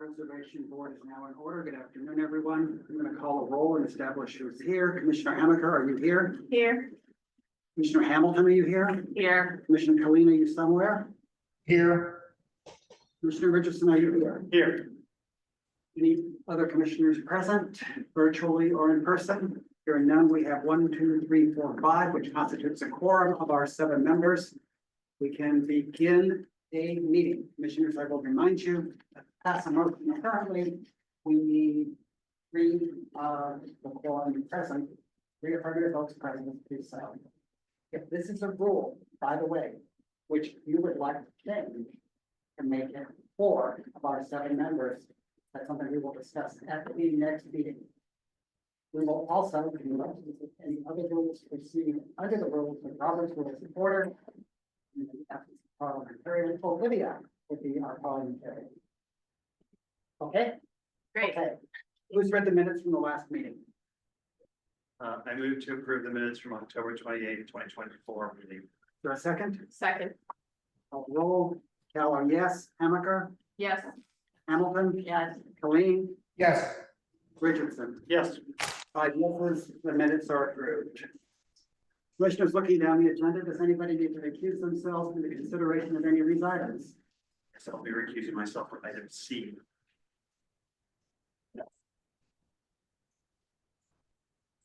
Preservation Board is now in order. Good afternoon, everyone. I'm going to call a roll and establish who's here. Commissioner Hammaker, are you here? Here. Commissioner Hamilton, are you here? Here. Commissioner Kalina, are you somewhere? Here. Commissioner Richardson, are you here? Here. Any other commissioners present, virtually or in person? Hearing none, we have 1, 2, 3, 4, 5, which constitutes a quorum of our 7 members. We can begin a meeting. Commissioners, I will remind you, to pass a motion currently, we need 3 the quorum present, 3 affirmative votes present, 2 silent. If this is a rule, by the way, which you would like to change to make it 4 of our 7 members, that's something we will discuss at the next meeting. We will also, conduct any other rules proceed under the rules of Robert's Rules of Order. And the ethics of Parliamentarian, Olivia would be our parliamentarian. Okay? Great. Okay. Who's read the minutes from the last meeting? I move to approve the minutes from October 28th, 2024 meeting. Is there a second? Second. I'll roll. Keller, yes. Hammaker? Yes. Hamilton? Yes. Colleen? Yes. Richardson? Yes. 5 yeses, the minutes are approved. Commissioners, looking down the agenda, does anybody need to recuse themselves from the consideration of any of these items? So I'll be recusing myself from item C.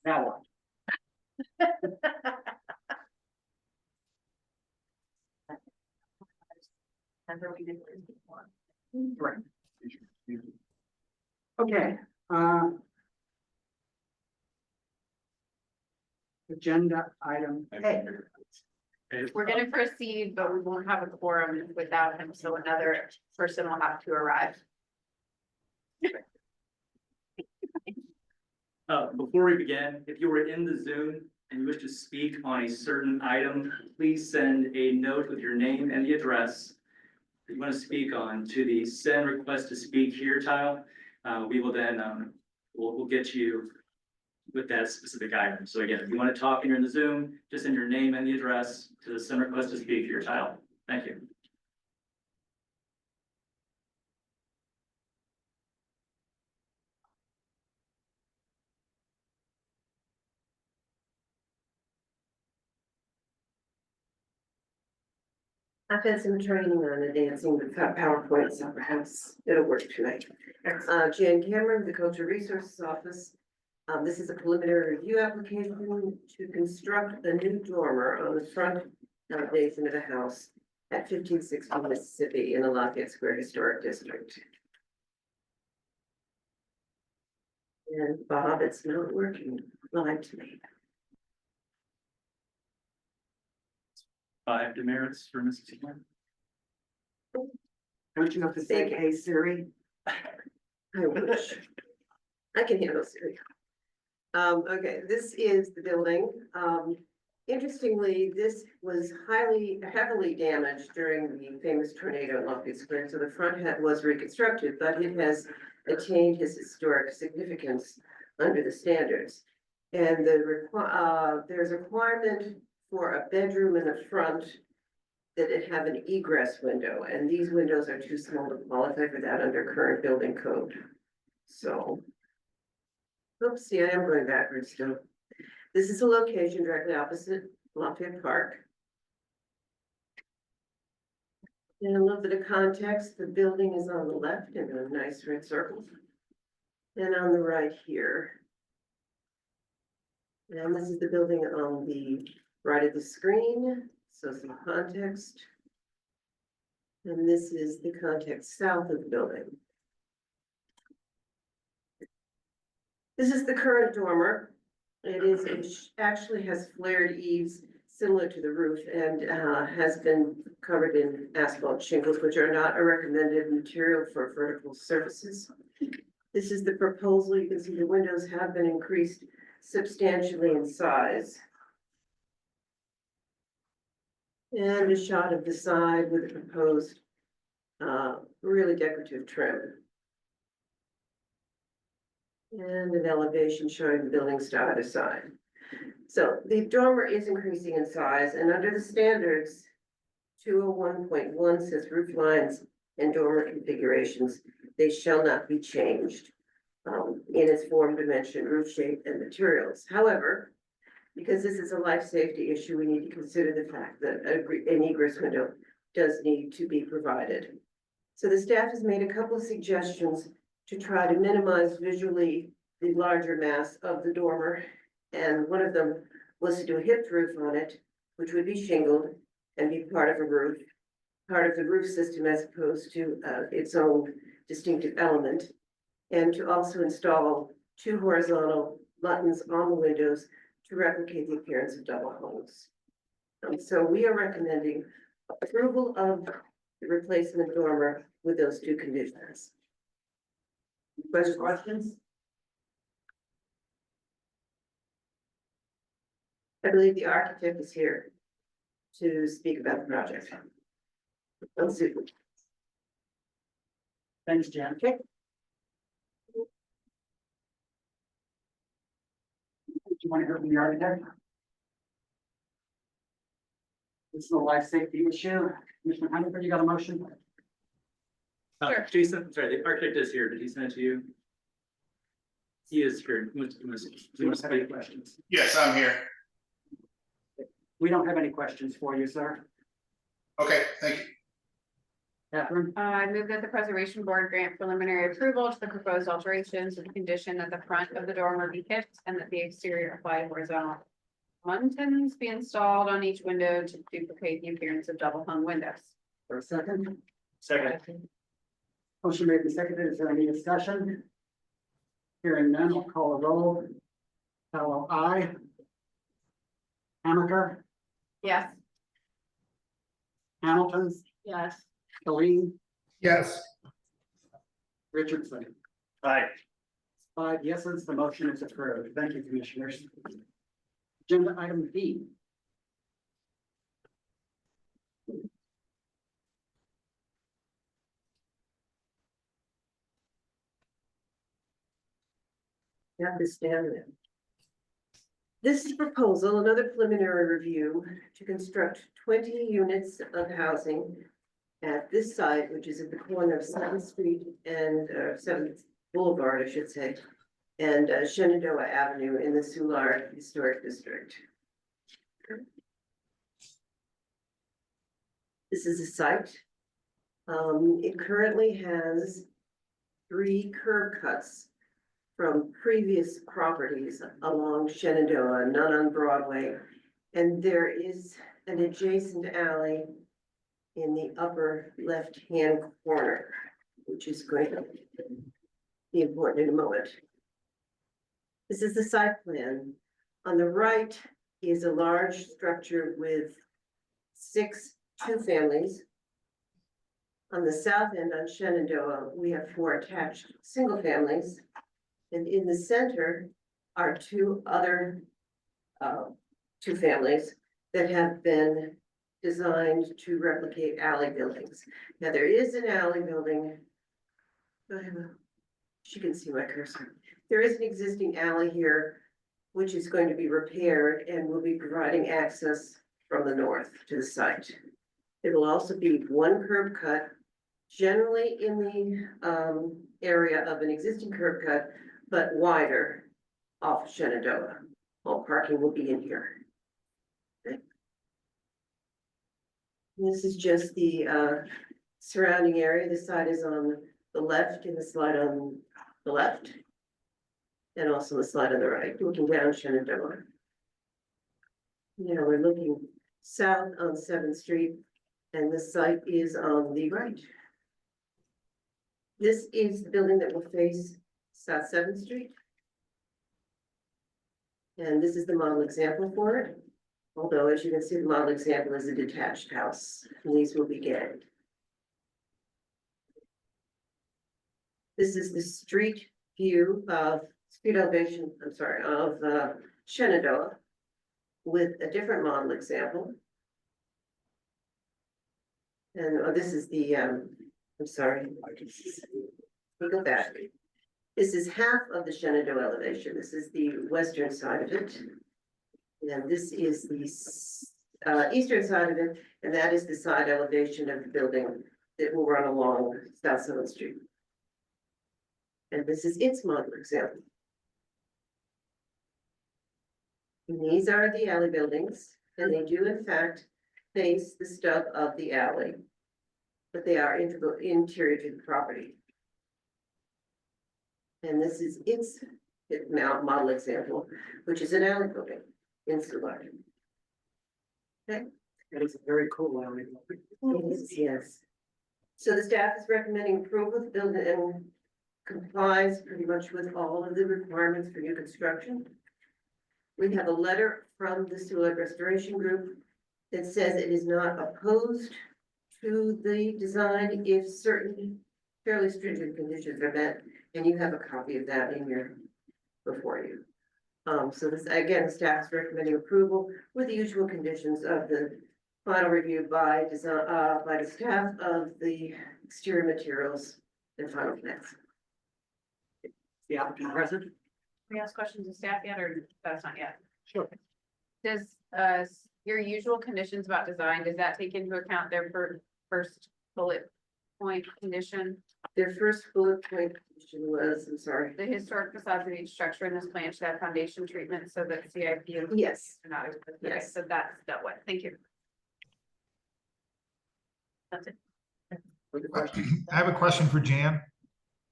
Now what? Remember we did this before. Right. Okay, agenda item A. We're gonna proceed, but we won't have a quorum without him, so another person will have to arrive. Before we begin, if you were in the Zoom and you wish to speak on a certain item, please send a note with your name and the address that you want to speak on to the send request to speak here tile. We will then, we'll get you with that specific item. So again, if you want to talk and you're in the Zoom, just send your name and the address to the send request to speak here tile. Thank you. I've had some training on advancing the PowerPoint, so perhaps it'll work tonight. Jan Cameron, the Cultural Resources Office. This is a preliminary review application to construct a new dormer on the front foundation of a house at 1560 Mississippi in the Lafayette Square Historic District. And Bob, it's not working. Lied to me. 5 demerits for Mrs. Heelan. Don't you have to say, hey Siri? I wish. I can handle Siri. Okay, this is the building. Interestingly, this was heavily damaged during the famous tornado in Lafayette Square, so the front head was reconstructed, but it has attained its historic significance under the standards. And there's a requirement for a bedroom in the front that it have an egress window, and these windows are too small to qualify for that under current building code. So, oops, see, I am going backwards still. This is a location directly opposite Lafayette Park. And a little bit of context, the building is on the left in a nice red circle. And on the right here. And this is the building on the right of the screen, so some context. And this is the context south of the building. This is the current dormer. It actually has flared eaves similar to the roof and has been covered in asphalt shingles, which are not a recommended material for vertical surfaces. This is the proposal. You can see the windows have been increased substantially in size. And a shot of the side with a proposed really decorative trim. And an elevation showing the building side to side. So the dormer is increasing in size, and under the standards, 201.1 says roof lines and dormer configurations. they shall not be changed in its form, dimension, roof shape, and materials. However, because this is a life safety issue, we need to consider the fact that an egress window does need to be provided. So the staff has made a couple of suggestions to try to minimize visually the larger mass of the dormer. And one of them was to do a hipped roof on it, which would be shingled and be part of the roof system as opposed to its own distinctive element. And to also install 2 horizontal buttons on the windows to replicate the appearance of double hungs. So we are recommending approval of the replacement dormer with those 2 conditions. Questions? I believe the architect is here to speak about the project. Let's see. Thanks, Jan. Okay. Do you want to hear from the architect? This is a life safety issue. Commissioner Hannaford, you got a motion? Sure. Jason, sorry, the architect is here. Did he send it to you? He is here. Do you have any questions? Yes, I'm here. We don't have any questions for you, sir. Okay, thank you. Catherine? I move that the preservation board grant preliminary approval to the proposed alterations with the condition that the front of the dormer be hipped and that the exterior applied horizontal muntins be installed on each window to duplicate the appearance of double hung windows. For a second. Second. Motion made and seconded. Is there any discussion? Hearing none, I'll call a roll. Fellow I. Hamaker, Yes. Hamilton, Yes. Colleen, Yes. Richardson. Aye. 5 yeses, the motion is approved. Thank you, commissioners. Agenda item B. Have this down there. This is a proposal, another preliminary review to construct 20 units of housing at this site, which is at the corner of 7th Street and 7th Boulevard, I should say, and Shenandoah Avenue in the Soulard Historic District. This is a site. It currently has 3 curb cuts from previous properties along Shenandoah, none on Broadway. And there is an adjacent alley in the upper left-hand corner, which is going to be important in a moment. This is the site plan. On the right is a large structure with 6 two-families. On the south end on Shenandoah, we have 4 attached single families. And in the center are 2 other two families that have been designed to replicate alley buildings. Now, there is an alley building. She can see my cursor. There is an existing alley here, which is going to be repaired and will be providing access from the north to the site. It will also be 1 curb cut, generally in the area of an existing curb cut, but wider off Shenandoah. All parking will be in here. Okay. This is just the surrounding area. The side is on the left and the slide on the left. And also the slide on the right, looking down Shenandoah. Now we're looking south on 7th Street and the site is on the right. This is the building that will face South 7th Street. And this is the model example for it. Although, as you can see, the model example is a detached house, and these will be gagged. This is the street view of street elevation, of Shenandoah with a different model example. And this is the, we go back. This is half of the Shenandoah elevation. This is the western side of it. And this is the eastern side of it, and that is the side elevation of the building that will run along South 7th Street. And this is its model example. And these are the alley buildings, and they do in fact face the stub of the alley. But they are interior to the property. And this is its now model example, which is an alley building in Solar. Okay, That is a very cool alley. it is, yes. So the staff is recommending approval of the building and complies pretty much with all of the requirements for new construction. We have a letter from the Solar Restoration Group that says it is not opposed to the design if certain fairly stringent conditions are met, and you have a copy of that in your, before you. So this, again, the staff is recommending approval with the usual conditions of the final review by design, by the staff of the exterior materials and final plans. The applicant present? We ask questions of staff yet, or that's not yet? Sure. Does, your usual conditions about design, does that take into account their first bullet point condition? Their first bullet point condition was, I'm sorry. The historic facades of each structure in this plan should have foundation treatment so that CIP and Yes, are not. Okay, Yes. so that's that one. Thank you. That's it. Further questions? I have a question for Jan.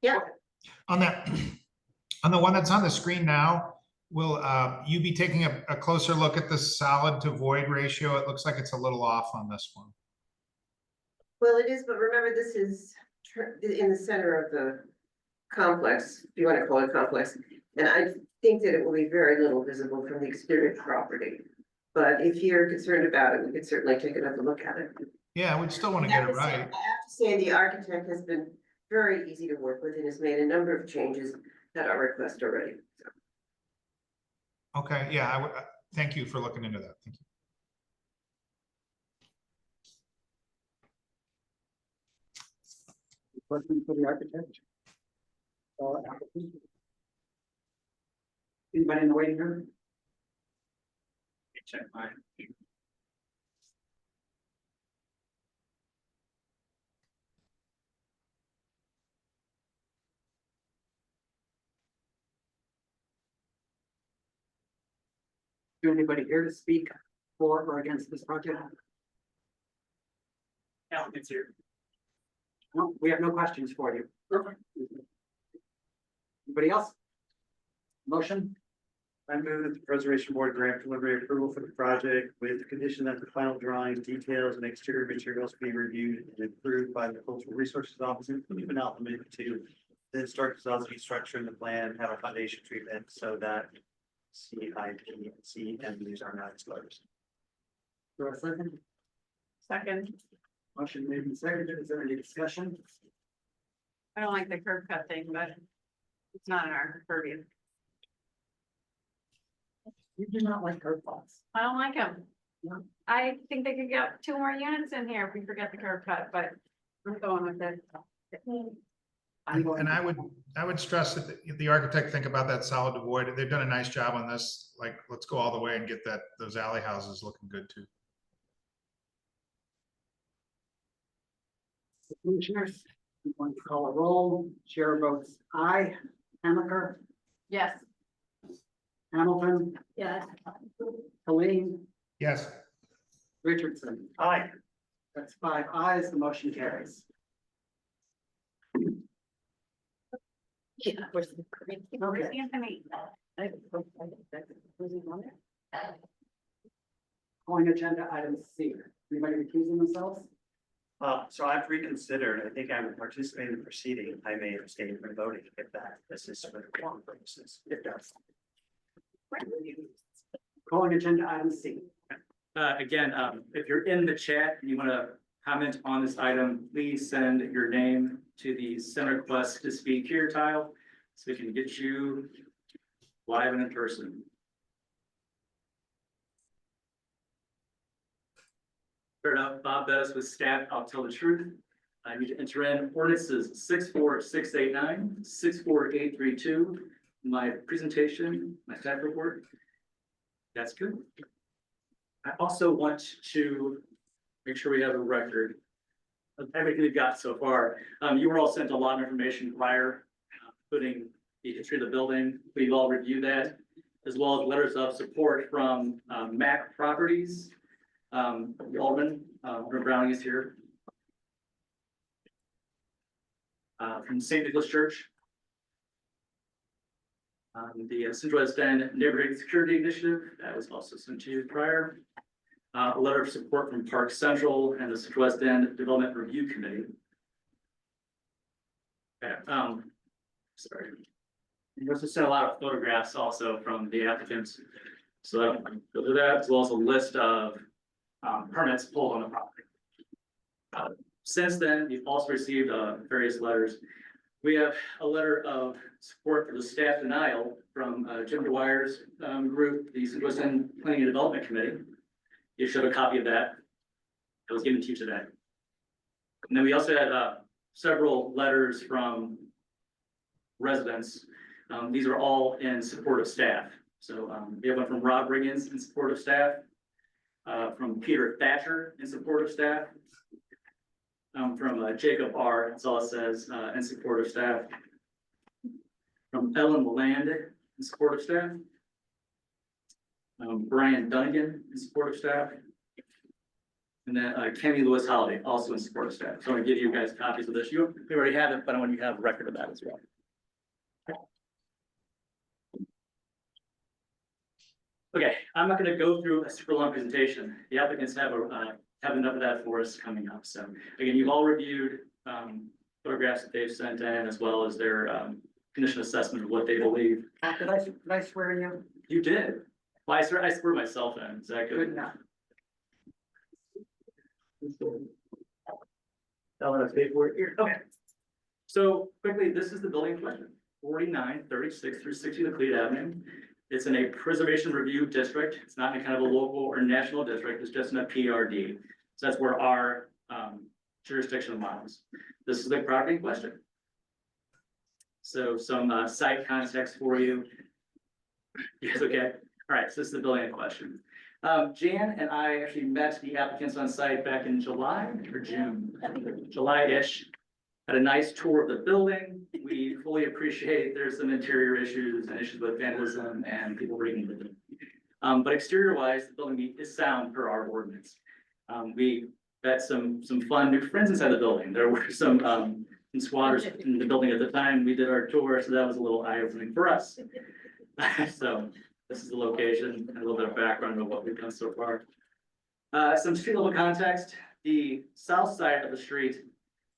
yeah, On that, on the one that's on the screen now, will you be taking a closer look at the solid to void ratio? It looks like it's a little off on this one. well, it is, but remember, this is in the center of the complex, if you want to call it complex. And I think that it will be very little visible from the exterior property. But if you're concerned about it, we could certainly take another look at it. Yeah, we'd still want to I get have it to say- right. I have to say, the architect has been very easy to work with and has made a number of changes at our request already. So, Okay, yeah, I would, thank you for looking into that. Thank you. Questions for the architect? Or applicant? Anybody in the waiting room? Check mine. Do anybody here to speak for or against this project? Applicant's here. No, we have no questions for you. Anybody else? Motion? I move that the Preservation Board grant preliminary approval for the project with the condition that the final drawings, details, and exterior materials be reviewed and approved by the Cultural Resources Office, including but not limited to the historic facades of each structure in the plan have a foundation treatment so that CIP and CMUs are not exposed. For a second? Second, Motion made and seconded. Is there any discussion? I don't like the curb cut thing, but it's not in our purview. You do not like curb cuts. I don't like them. No. I think they could get 2 more units in here if we forget the curb cut, but I'm going with it. I'm going And to- I would stress that the architect think about that solid to void. They've done a nice job on this. Like, let's go all the way and get those alley houses looking good too. Commissioners, I'm going to call a roll. Chair votes aye. Hamaker, Yes. Hamilton, Yes. Helene, Yes. Richardson. Aye. That's 5 ayes. The motion carries. Yeah. Where's Okay. Anthony? Calling agenda item C. Anybody recusing themselves? So I've reconsidered. I think I would participate in the proceeding. I may abstain from voting if that, this is for the quorum purposes. It does. Calling agenda item C. Again, if you're in the chat and you want to comment on this item, please send your name to the send request to speak here tile so we can get you live and in person. Start out, Bob Bettis with staff. I'll tell the truth. I need to enter in ordinances 64689, 64832. My presentation, my staff report. That's good. I also want to make sure we have a record of everything we've got so far. You were all sent a lot of information prior. including the history of the building. We've all reviewed that, as well as letters of support from MAC Properties. The Alderman, Alderman Browning is here. From St. Nicholas Church. The Central West End Neighborhood Security Initiative, that was also sent to you prior. A letter of support from Park Central and the Central West End Development Review Committee. Okay, sorry. We also sent a lot of photographs also from the applicants. So I'll go through that, as well as a list of permits pulled on the property. Since then, we've also received various letters. We have a letter of support for the staff denial from Jim Dwyer's group, the Central West End Planning and Development Committee. You should have a copy of that. It was given to you today. And then we also had several letters from residents. These are all in support of staff. So we have one from Rob Riggins in support of staff, from Peter Thatcher in support of staff, from Jacob R. That's all it says, in support of staff, from Ellen Land in support of staff, Brian Dunnigan in support of staff, and then Kenny Lewis Holiday also in support of staff. So I'm gonna give you guys copies of this. You already have it, but I want you to have a record of that as well. Okay, I'm not gonna go through a super long presentation. The applicants have enough of that for us coming up. So again, you've all reviewed photographs that they've sent in, as well as their condition assessment of what they believe. Did I swear in you? You did. Well, I swear myself in. Is that Good good? enough. I'll have to pay for it here. Okay. So quickly, this is the building question, 4936 through 60 Laclede Avenue. It's in a preservation review district. It's not in kind of a local or national district. It's just in a PRD. So that's where our jurisdiction lies. This is the property in question. So some site context for you. Yes, okay. All right, so this is the building in question. Jan and I actually met the applicants on site back in July or June, July-ish. Had a nice tour of the building. We fully appreciate there's some interior issues and issues with vandalism and people breaking into it. But exterior wise, the building is sound per our ordinance. We met some fun new friends inside the building. There were some squatters in the building at the time we did our tour, so that was a little eye-opening for us. So this is the location and a little bit of background of what we've done so far. Some street level context. The south side of the street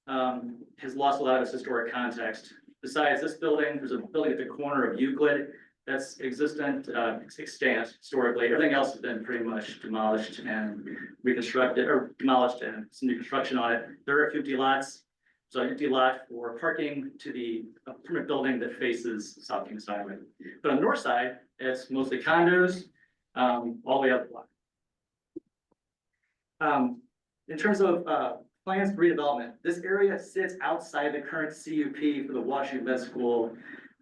has lost a lot of its historic context. Besides this building, there's a building at the corner of Euclid that's extant historically. Everything else has been pretty much demolished and reconstructed, or demolished and some new construction on it. There are 50 lots. So an empty lot for parking to the permanent building that faces South Kings Highway. But on the north side, it's mostly condos, all the way up the block. In terms of plans for redevelopment, this area sits outside the current CUP for the Washington Med School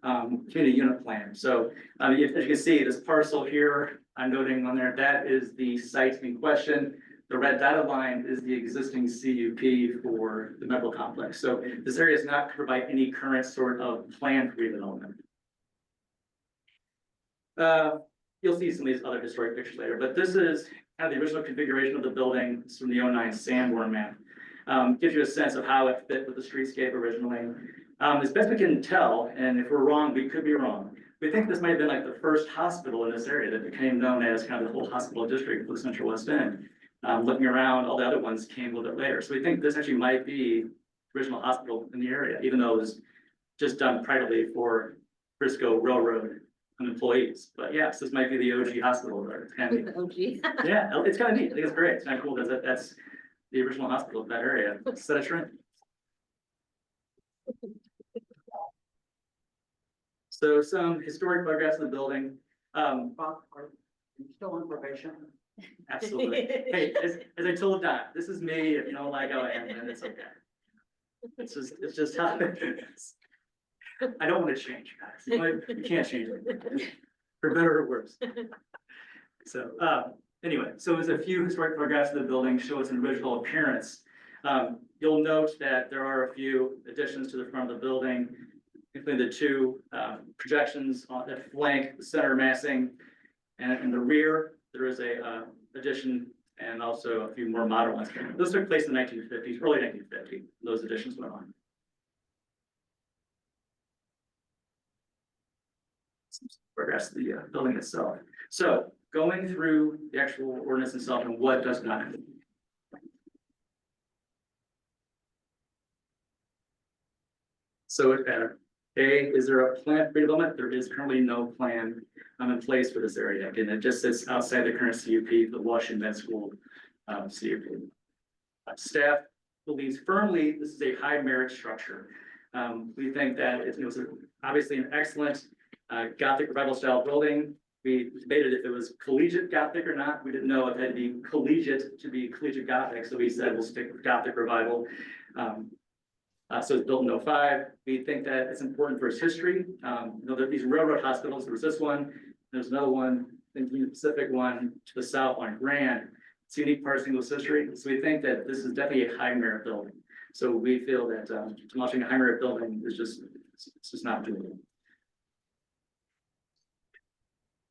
community unit plan. So as you can see, this parcel here, I'm noting on there, that is the site in question. The red dotted line is the existing CUP for the medical complex. So this area is not covered by any current sort of plan for redevelopment. You'll see some of these other historic pictures later, but this is kind of the original configuration of the building. It's from the 09 Sanborn map. Gives you a sense of how it fit with the streetscape originally. As best we can tell, and if we're wrong, we could be wrong. We think this might have been like the first hospital in this area that became known as kind of the whole hospital district for the Central West End. Looking around, all the other ones came a little bit later. So we think this actually might be the original hospital in the area, even though it was just done privately for Frisco Railroad employees. But yes, this might be the OG hospital there. It's kind of neat. Yeah, it's kind of neat. I think it's great. It's kind of cool that that's the original hospital of that area. Set a trend. So some historic photographs of the building. Bob, are you still on probation? Absolutely. Hey, as I told Don, this is me. If you don't like how I am, then it's okay. It's just how it is. I don't want to change, guys. You can't change it. For better or worse. So anyway, so there's a few historic photographs of the building show its original appearance. You'll note that there are a few additions to the front of the building. including the two projections on the flank, the center massing, and in the rear, there is a addition and also a few more modern ones. Those took place in the 1950s, early 1950s, those additions went on. Progress the building itself. So going through the actual ordinance itself and what does not. So is there a plan for redevelopment? There is currently no plan in place for this area. Again, it just sits outside the current CUP, the Washington Med School CUP. Staff believes firmly this is a high merit structure. We think that it was obviously an excellent Gothic revival style building. We debated if it was collegiate Gothic or not. We didn't know if it had to be collegiate to be collegiate Gothic, so we said we'll stick with Gothic revival. So it's built in 05. We think that it's important for its history. You know, there are these railroad hospitals. There was this one. There's another one, the Pacific one to the south on Grand. It's a unique part of St. Louis history. So we think that this is definitely a high merit building. So we feel that demolishing a high merit building is it's just not doable.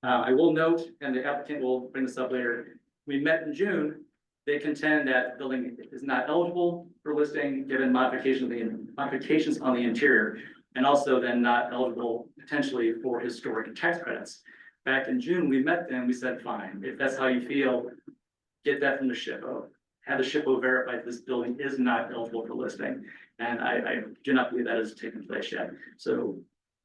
I will note, and the applicant will bring this up later, we met in June. They contend that the building is not eligible for listing given modifications on the interior, and also then not eligible potentially for historic tax credits. Back in June, we met them, we said, fine, if that's how you feel, get that from the SHPO. Have the SHPO verify this building is not eligible for listing. And I do not believe that has taken place yet. So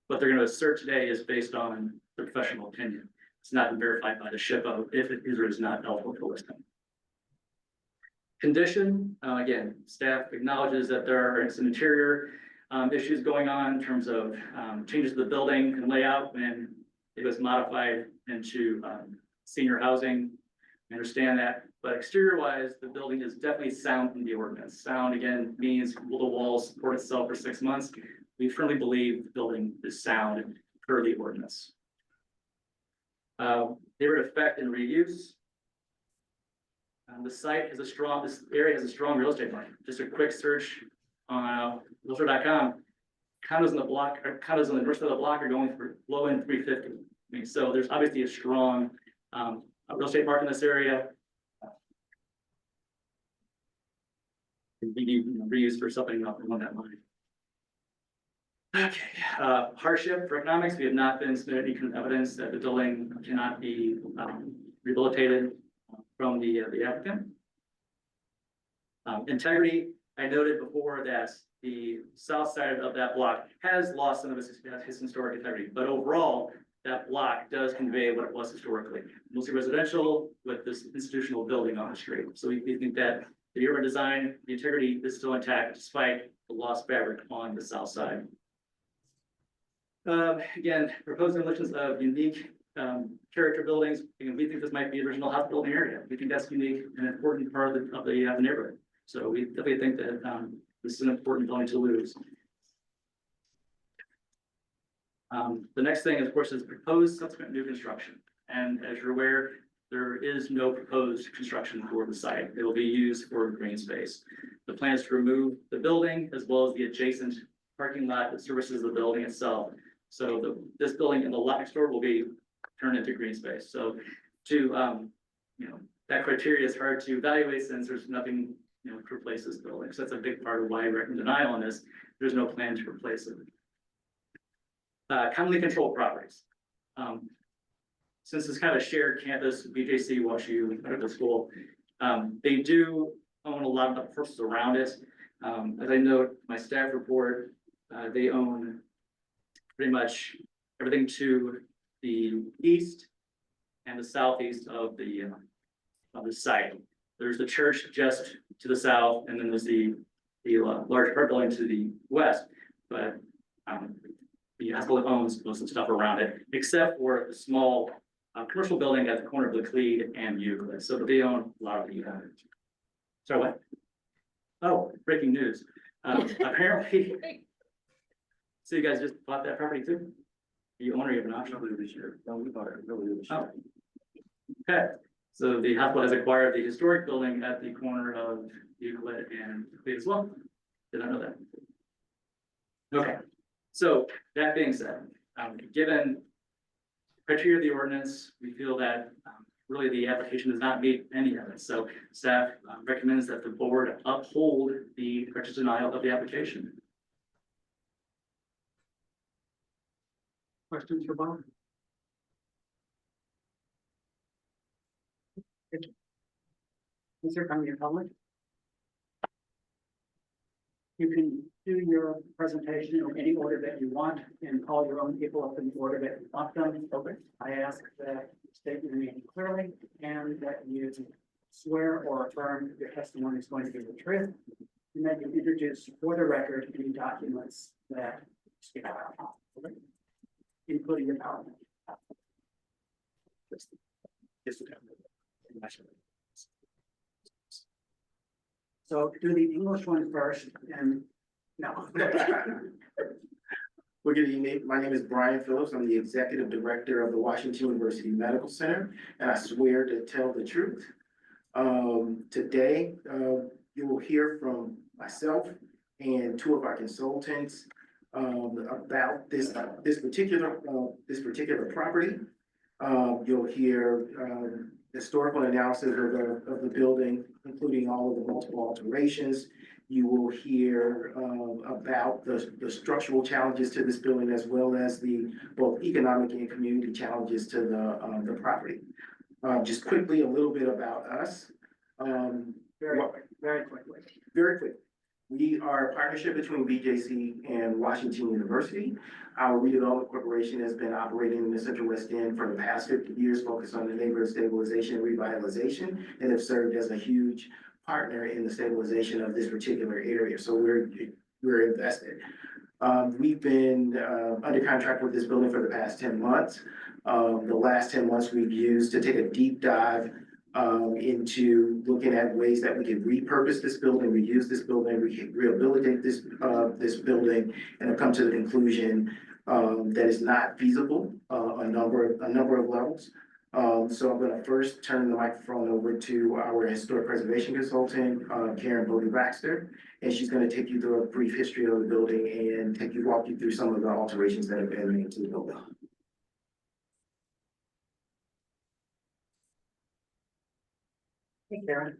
what they're going to assert today is based on the professional opinion. It's not been verified by the SHPO if it is or is not eligible for listing. Condition, again, staff acknowledges that there are some interior issues going on in terms of changes to the building and layout when it was modified into senior housing. I understand that, but exterior wise, the building is definitely sound in the ordinance. Sound again means will the walls support itself for 6 months? We firmly believe the building is sound per the ordinance. Neighborhood effect and reuse. This area has a strong real estate market. Just a quick search on realtor.com. Condos in the block, or condos on the north side of the block are going for low end 350. I mean, so there's obviously a strong real estate market in this area. Be reused for something along that line. Okay, hardship for economics. We have not been submitted any kind of evidence that the building cannot be rehabilitated from the applicant. Integrity, I noted before that the south side of that block has lost some of its historic integrity, but overall, that block does convey what it was historically. Mostly residential with this institutional building on the street. So we think that the urban design, the integrity is still intact despite the lost fabric on the south side. Again, proposed demolitions of unique character buildings. We think this might be the original hospital in the area. We think that's unique and important part of the neighborhood. So we definitely think that this is an important building to lose. The next thing, of course, is proposed subsequent new construction. And as you're aware, there is no proposed construction for the site. It will be used for green space. The plan is to remove the building as well as the adjacent parking lot that services the building itself. So this building and the lot next door will be turned into green space. So that criteria is hard to evaluate since there's nothing, to replace this building. So that's a big part of why I recommend denial on this. There's no plan to replace it. Commonly controlled properties. Since it's kind of a shared campus, BJC, WashU, Medical School, they do own a lot of the parcels around it. As I note, my staff report, they own pretty much everything to the east and the southeast of the site. There's the church just to the south, and then there's the large apartment building to the west. But the hospital owns most of the stuff around it, except for the small commercial building at the corner of Laclede and Euclid. So they own a lot of the. Sorry, what? Oh, breaking news! Apparently, so you guys just bought that property too? You own or you have an option? This year. No, we bought it earlier this year. Oh. Okay, so the hospital has acquired the historic building at the corner of Euclid and Laclede as well. Did not know that. Okay. So that being said, given criteria of the ordinance, we feel that really the application does not meet any of it. So staff recommends that the board uphold the purchase denial of the application. Questions for Bob? Is there from your public? You can do your presentation in any order that you want and call your own people up in the order that you want them. Okay. I ask that you state your name clearly and that you swear or affirm your testimony is going to be the truth. And that you introduce for the record any documents that speak about, okay? Including your PowerPoint. So do the English one first and no. Well, good evening. My name is Brian Phillips. I'm the Executive Director of the Washington University Medical Center, and I swear to tell the truth. Today, you will hear from myself and two of our consultants about this particular property. You'll hear historical analysis of the building, including all of the multiple alterations. You will hear about the structural challenges to this building, as well as the both economic and community challenges to the property. Just quickly, a little bit about us. Very quickly. Very quick. We are a partnership between BJC and Washington University. Our redevelopment corporation has been operating in the Central West End for the past 50 years, focused on the neighborhood stabilization and revitalization, and have served as a huge partner in the stabilization of this particular area. So we're invested. We've been under contract with this building for the past 10 months. The last 10 months we've used to take a deep dive into looking at ways that we can repurpose this building, reuse this building, rehabilitate this building, and have come to the conclusion that is not feasible a number of levels. So I'm going to first turn the microphone over to our historic preservation consultant, Karen Bodie-Baxter, and she's going to take you through a brief history of the building and walk you through some of the alterations that have been made to the building. Hey, Karen.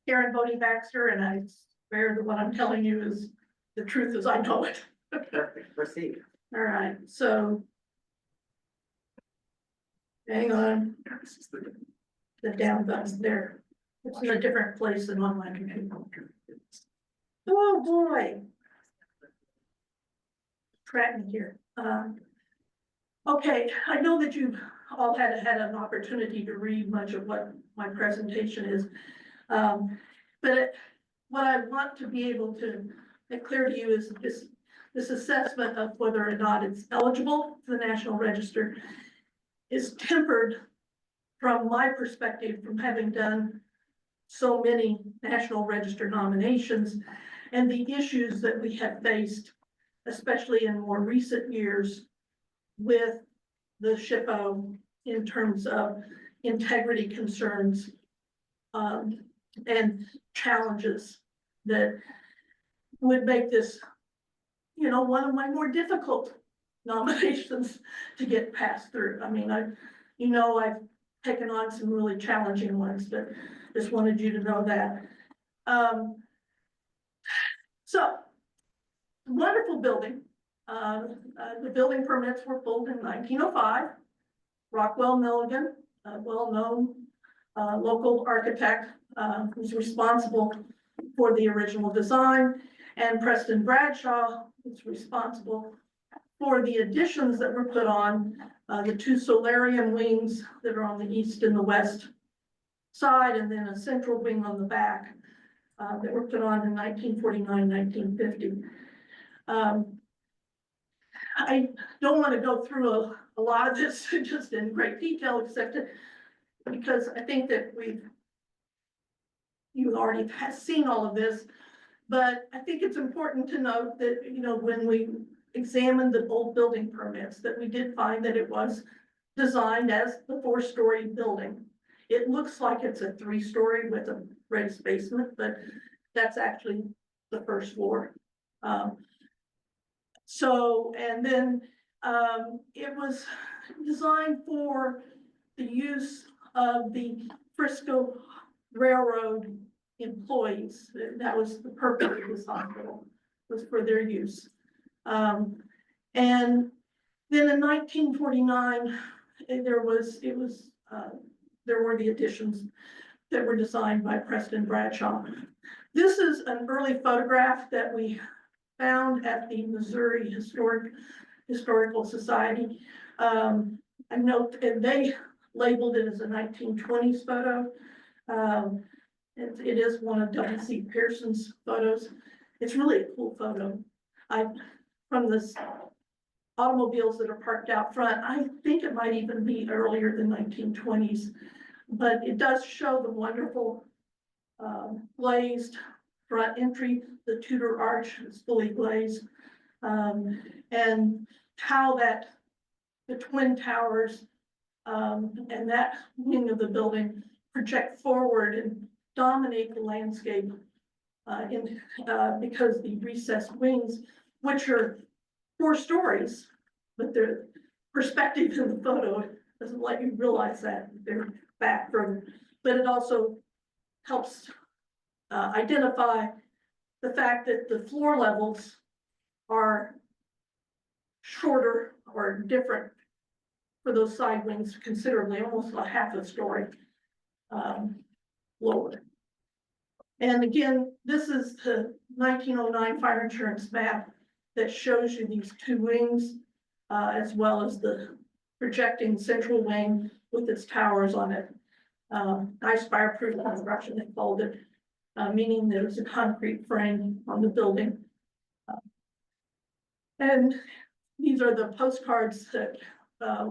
Karen Bodie-Baxter, and I swear that what I'm telling you is the truth as I know it. Perfect. Proceed. All right, so. Hang on. The down button there. It's in a different place than on my computer. Oh, boy. Track me here. Okay, I know that you've all had an opportunity to read much of what my presentation is. But what I want to be able to make clear to you is this assessment of whether or not it's eligible for the National Register is tempered from my perspective, from having done so many National Register nominations and the issues that we have faced, especially in more recent years with the SHPO in terms of integrity concerns and challenges that would make this, you know, one of my more difficult nominations to get passed through. I mean, I've taken on some really challenging ones, but just wanted you to know that. So, wonderful building. The building permits were pulled in 1905. Rockwell Milligan, a well-known local architect, was responsible for the original design, and Preston Bradshaw was responsible for the additions that were put on, the two solarium wings that are on the east and the west side, and then a central wing on the back that were put on in 1949, 1950. I don't want to go through a lot of this just in great detail, except because I think that you've already seen all of this, but I think it's important to note that, you know, when we examined the old building permits, that we did find that it was designed as the 4-story building. It looks like it's a 3-story with a raised basement, but that's actually the first floor. So, and then, it was designed for the use of the Frisco Railroad employees. That was the purpose of this hospital, was for their use. And then in 1949, there were the additions that were designed by Preston Bradshaw. This is an early photograph that we found at the Missouri Historical Society. I note, and they labeled it as a 1920s photo. It is one of W.C. Pearson's photos. It's really a cool photo. From this automobiles that are parked out front, I think it might even be earlier than 1920s, but it does show the wonderful glazed front entry. The Tudor arch is fully glazed, and how that the twin towers and that wing of the building project forward and dominate the landscape because the recessed wings, which are 4 stories, but the perspective in the photo doesn't let you realize that they're back further. But it also helps identify the fact that the floor levels are shorter or different for those side wings considerably, almost a half a story lower. And again, this is the 1909 fire insurance map that shows you these 2 wings, as well as the projecting central wing with its towers on it. Nice fireproof construction, they called it, meaning there's a concrete frame on the building. And these are the postcards that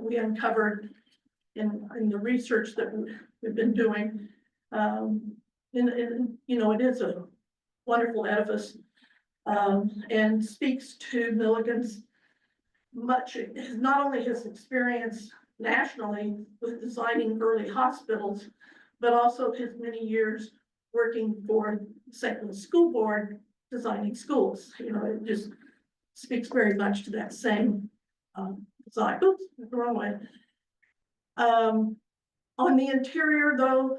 we uncovered in the research that we've been doing. And you know, it is a wonderful edifice, and speaks to Milligan's not only his experience nationally with designing early hospitals, but also his many years working for the St. Louis School Board designing schools. You know, it just speaks very much to that same design. Oops, the wrong way. On the interior, though,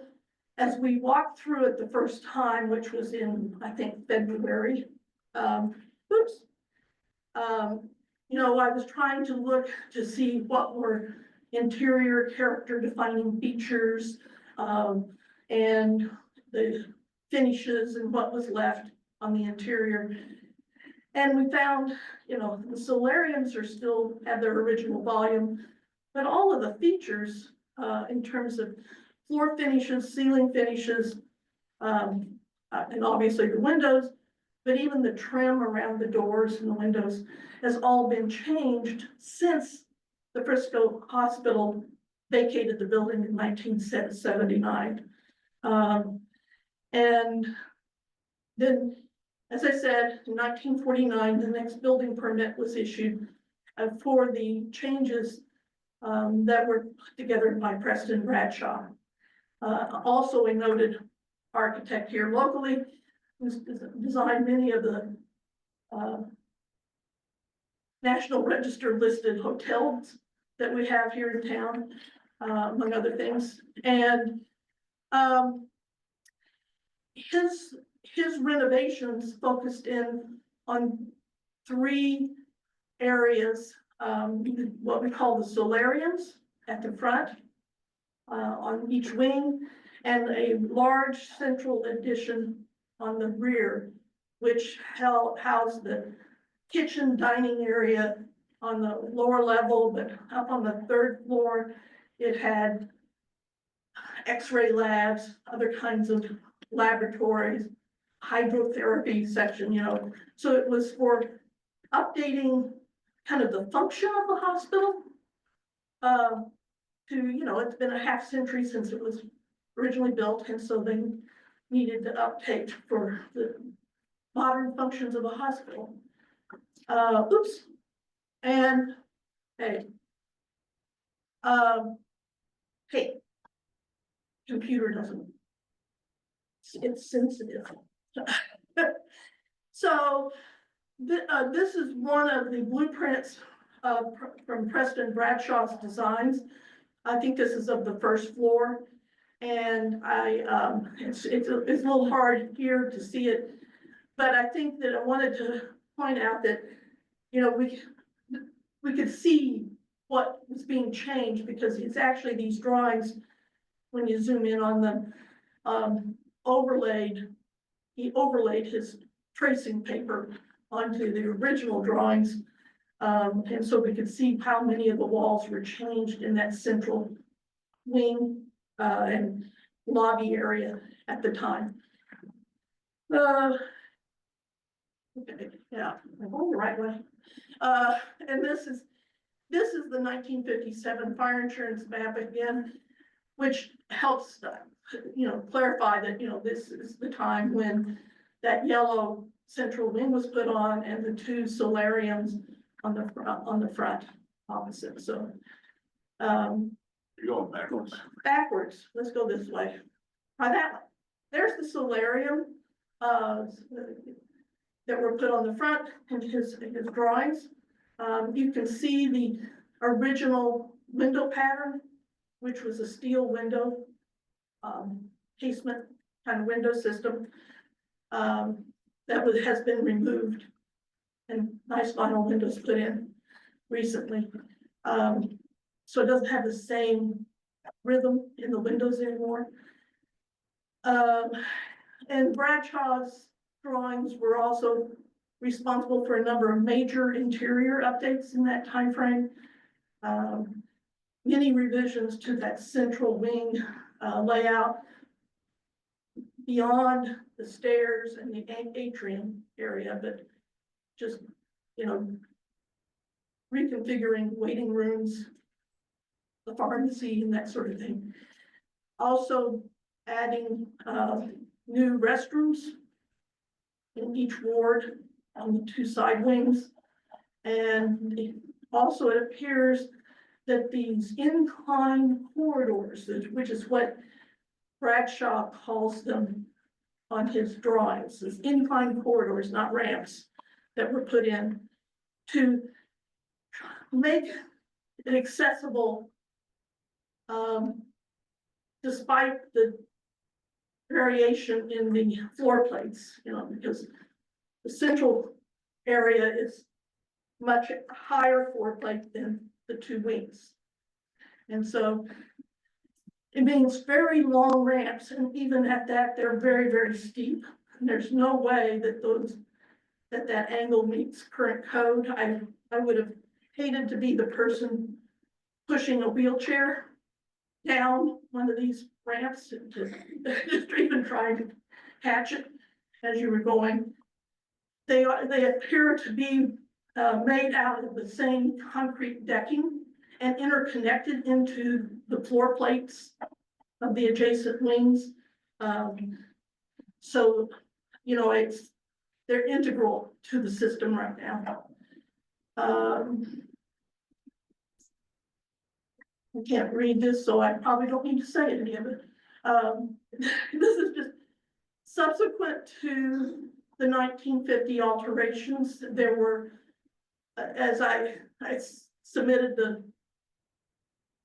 as we walked through it the first time, which was in, I think, February, you know, I was trying to look to see what were interior character defining features, and the finishes and what was left on the interior. And we found, you know, the solariums are still have their original volume, but all of the features in terms of floor finishes, ceiling finishes, and obviously the windows, but even the trim around the doors and the windows has all been changed since the Frisco Hospital vacated the building in 1979. And then, as I said, in 1949, the next building permit was issued for the changes that were put together by Preston Bradshaw. Also a noted architect here locally, who's designed many of the National Register listed hotels that we have here in town, among other things. And his renovations focused in on 3 areas, what we call the solariums at the front, on each wing, and a large central addition on the rear, which housed the kitchen dining area on the lower level, but up on the 3rd floor, it had X-ray labs, other kinds of laboratories, hydrotherapy section, you know. So it was for updating kind of the function of the hospital. You know, it's been a half century since it was originally built, and so they needed to update for the modern functions of a hospital. Oops. And hey, hey, computer doesn't, it's sensitive. So This is one of the blueprints, from Preston Bradshaw's designs. I think this is of the first floor. And it's a little hard here to see it. But I think that I wanted to point out that, you know, we could see what was being changed because it's actually these drawings, when you zoom in on them, he overlaid his tracing paper onto the original drawings. And so we could see how many of the walls were changed in that central wing and lobby area at the time. Okay, yeah, I'm going the right way. And this is the 1957 fire insurance map again, which helps, you know, clarify that, you know, this is the time when that yellow central wing was put on and the two solariums on the front opposite, so. You're going backwards. Backwards, let's go this way. Try that one. There's the solarium, that were put on the front in his drawings. You can see the original window pattern, which was a steel window, casement kind of window system. Has been removed and nice vinyl windows put in recently. So it doesn't have the same rhythm in the windows anymore. And Bradshaw's drawings were also responsible for a number of major interior updates in that time frame. Many revisions to that central wing layout beyond the stairs and the atrium area, but just, you know, reconfiguring waiting rooms, the pharmacy and that sort of thing. Also adding new restrooms in each ward on the two side wings. And also it appears that these incline corridors, which is what Bradshaw calls them on his drawings, is incline corridors, not ramps, that were put in to make it accessible, despite the variation in the floor plates, you know, because the central area is much higher floor plate than the two wings. And so it means very long ramps, and even at that, they're very, very steep. And there's no way that that angle meets current code. I would have hated to be the person pushing a wheelchair down one of these ramps and just even trying to catch it as you were going. They appear to be made out of the same concrete decking and interconnected into the floor plates of the adjacent wings. So, you know, they're integral to the system right now. I can't read this, so I probably don't need to say any of it. This is just subsequent to the 1950 alterations. There were, as I submitted the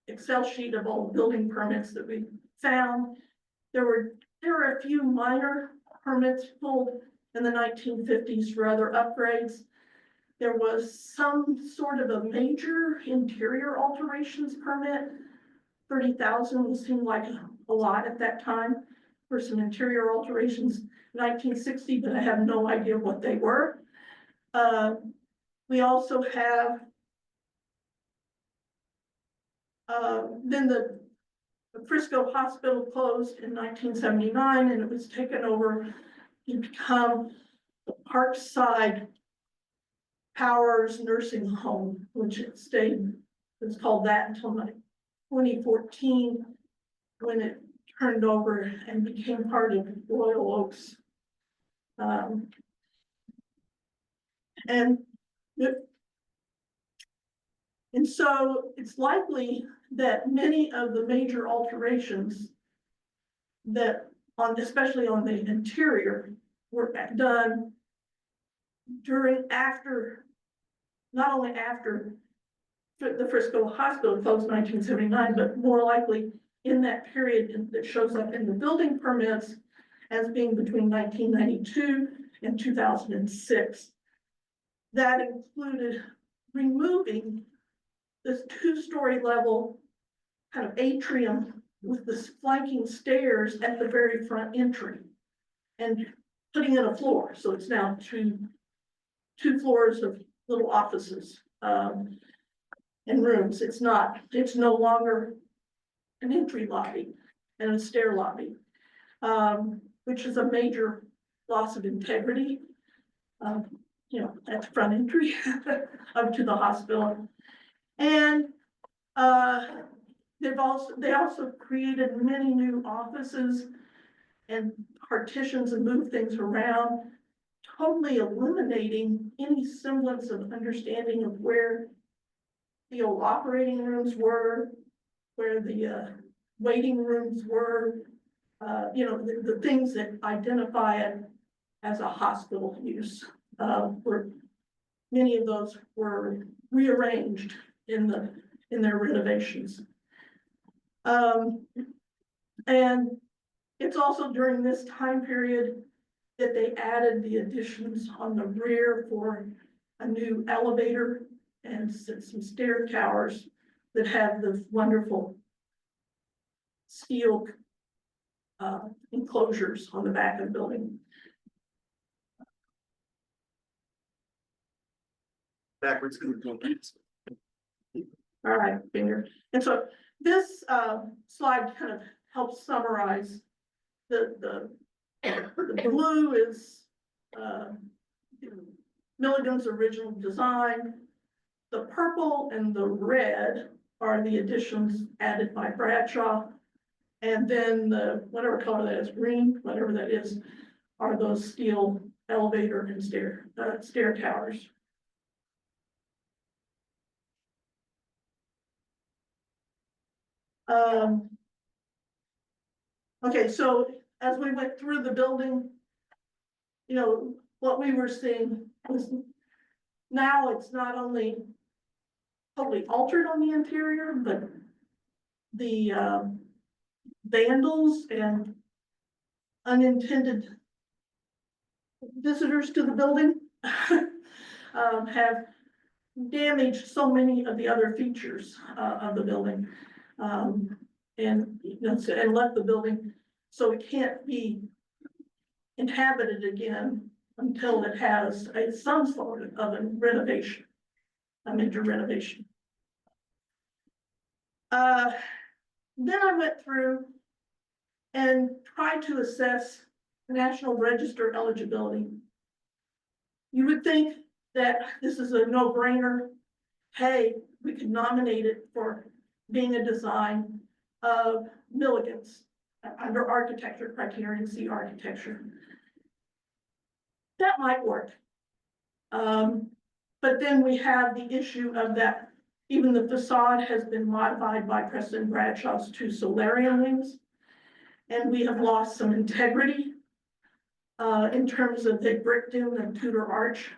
Excel sheet of all the building permits that we found, there were a few minor permits pulled in the 1950s for other upgrades. There was some sort of a major interior alterations permit. 30,000 seemed like a lot at that time for some interior alterations, 1960, but I have no idea what they were. We also have then the Frisco Hospital closed in 1979, and it was taken over to become the Parkside Powers Nursing Home, which it was called that until 2014, when it turned over and became part of Royal Oaks. And so it's likely that many of the major alterations that especially on the interior were done not only after the Frisco Hospital closed 1979, but more likely in that period that shows up in the building permits as being between 1992 and 2006. That included removing this two-story level kind of atrium with the flanking stairs at the very front entry and putting in a floor. So it's now two floors of little offices and rooms. It's no longer an entry lobby and a stair lobby, which is a major loss of integrity, at the front entry up to the hospital. And they also created many new offices and partitions and moved things around, totally eliminating any semblance of understanding of where the old operating rooms were, where the waiting rooms were, the things that identify it as a hospital use. Where many of those were rearranged in their renovations. And it's also during this time period that they added the additions on the rear for a new elevator and some stair towers that have the wonderful steel enclosures on the back of the building. Backwards. All right, finger. And so this slide kind of helps summarize the blue is Milligan's original design. The purple and the red are the additions added by Bradshaw. And then the whatever color that is, green, whatever that is, are those steel elevator and stair towers. Okay, so as we went through the building, what we were seeing was now it's not only totally altered on the interior, but the vandals and unintended visitors to the building have damaged so many of the other features of the building. And left the building so it can't be inhabited again until it has some sort of a renovation, a major renovation. Then I went through and tried to assess National Register eligibility. You would think that this is a no-brainer. Hey, we could nominate it for being a design of Milligan's under architecture criterion, C architecture. That might work. But then we have the issue of that even the facade has been modified by Preston Bradshaw's two solarium wings. And we have lost some integrity in terms of the brick dome and Tudor arch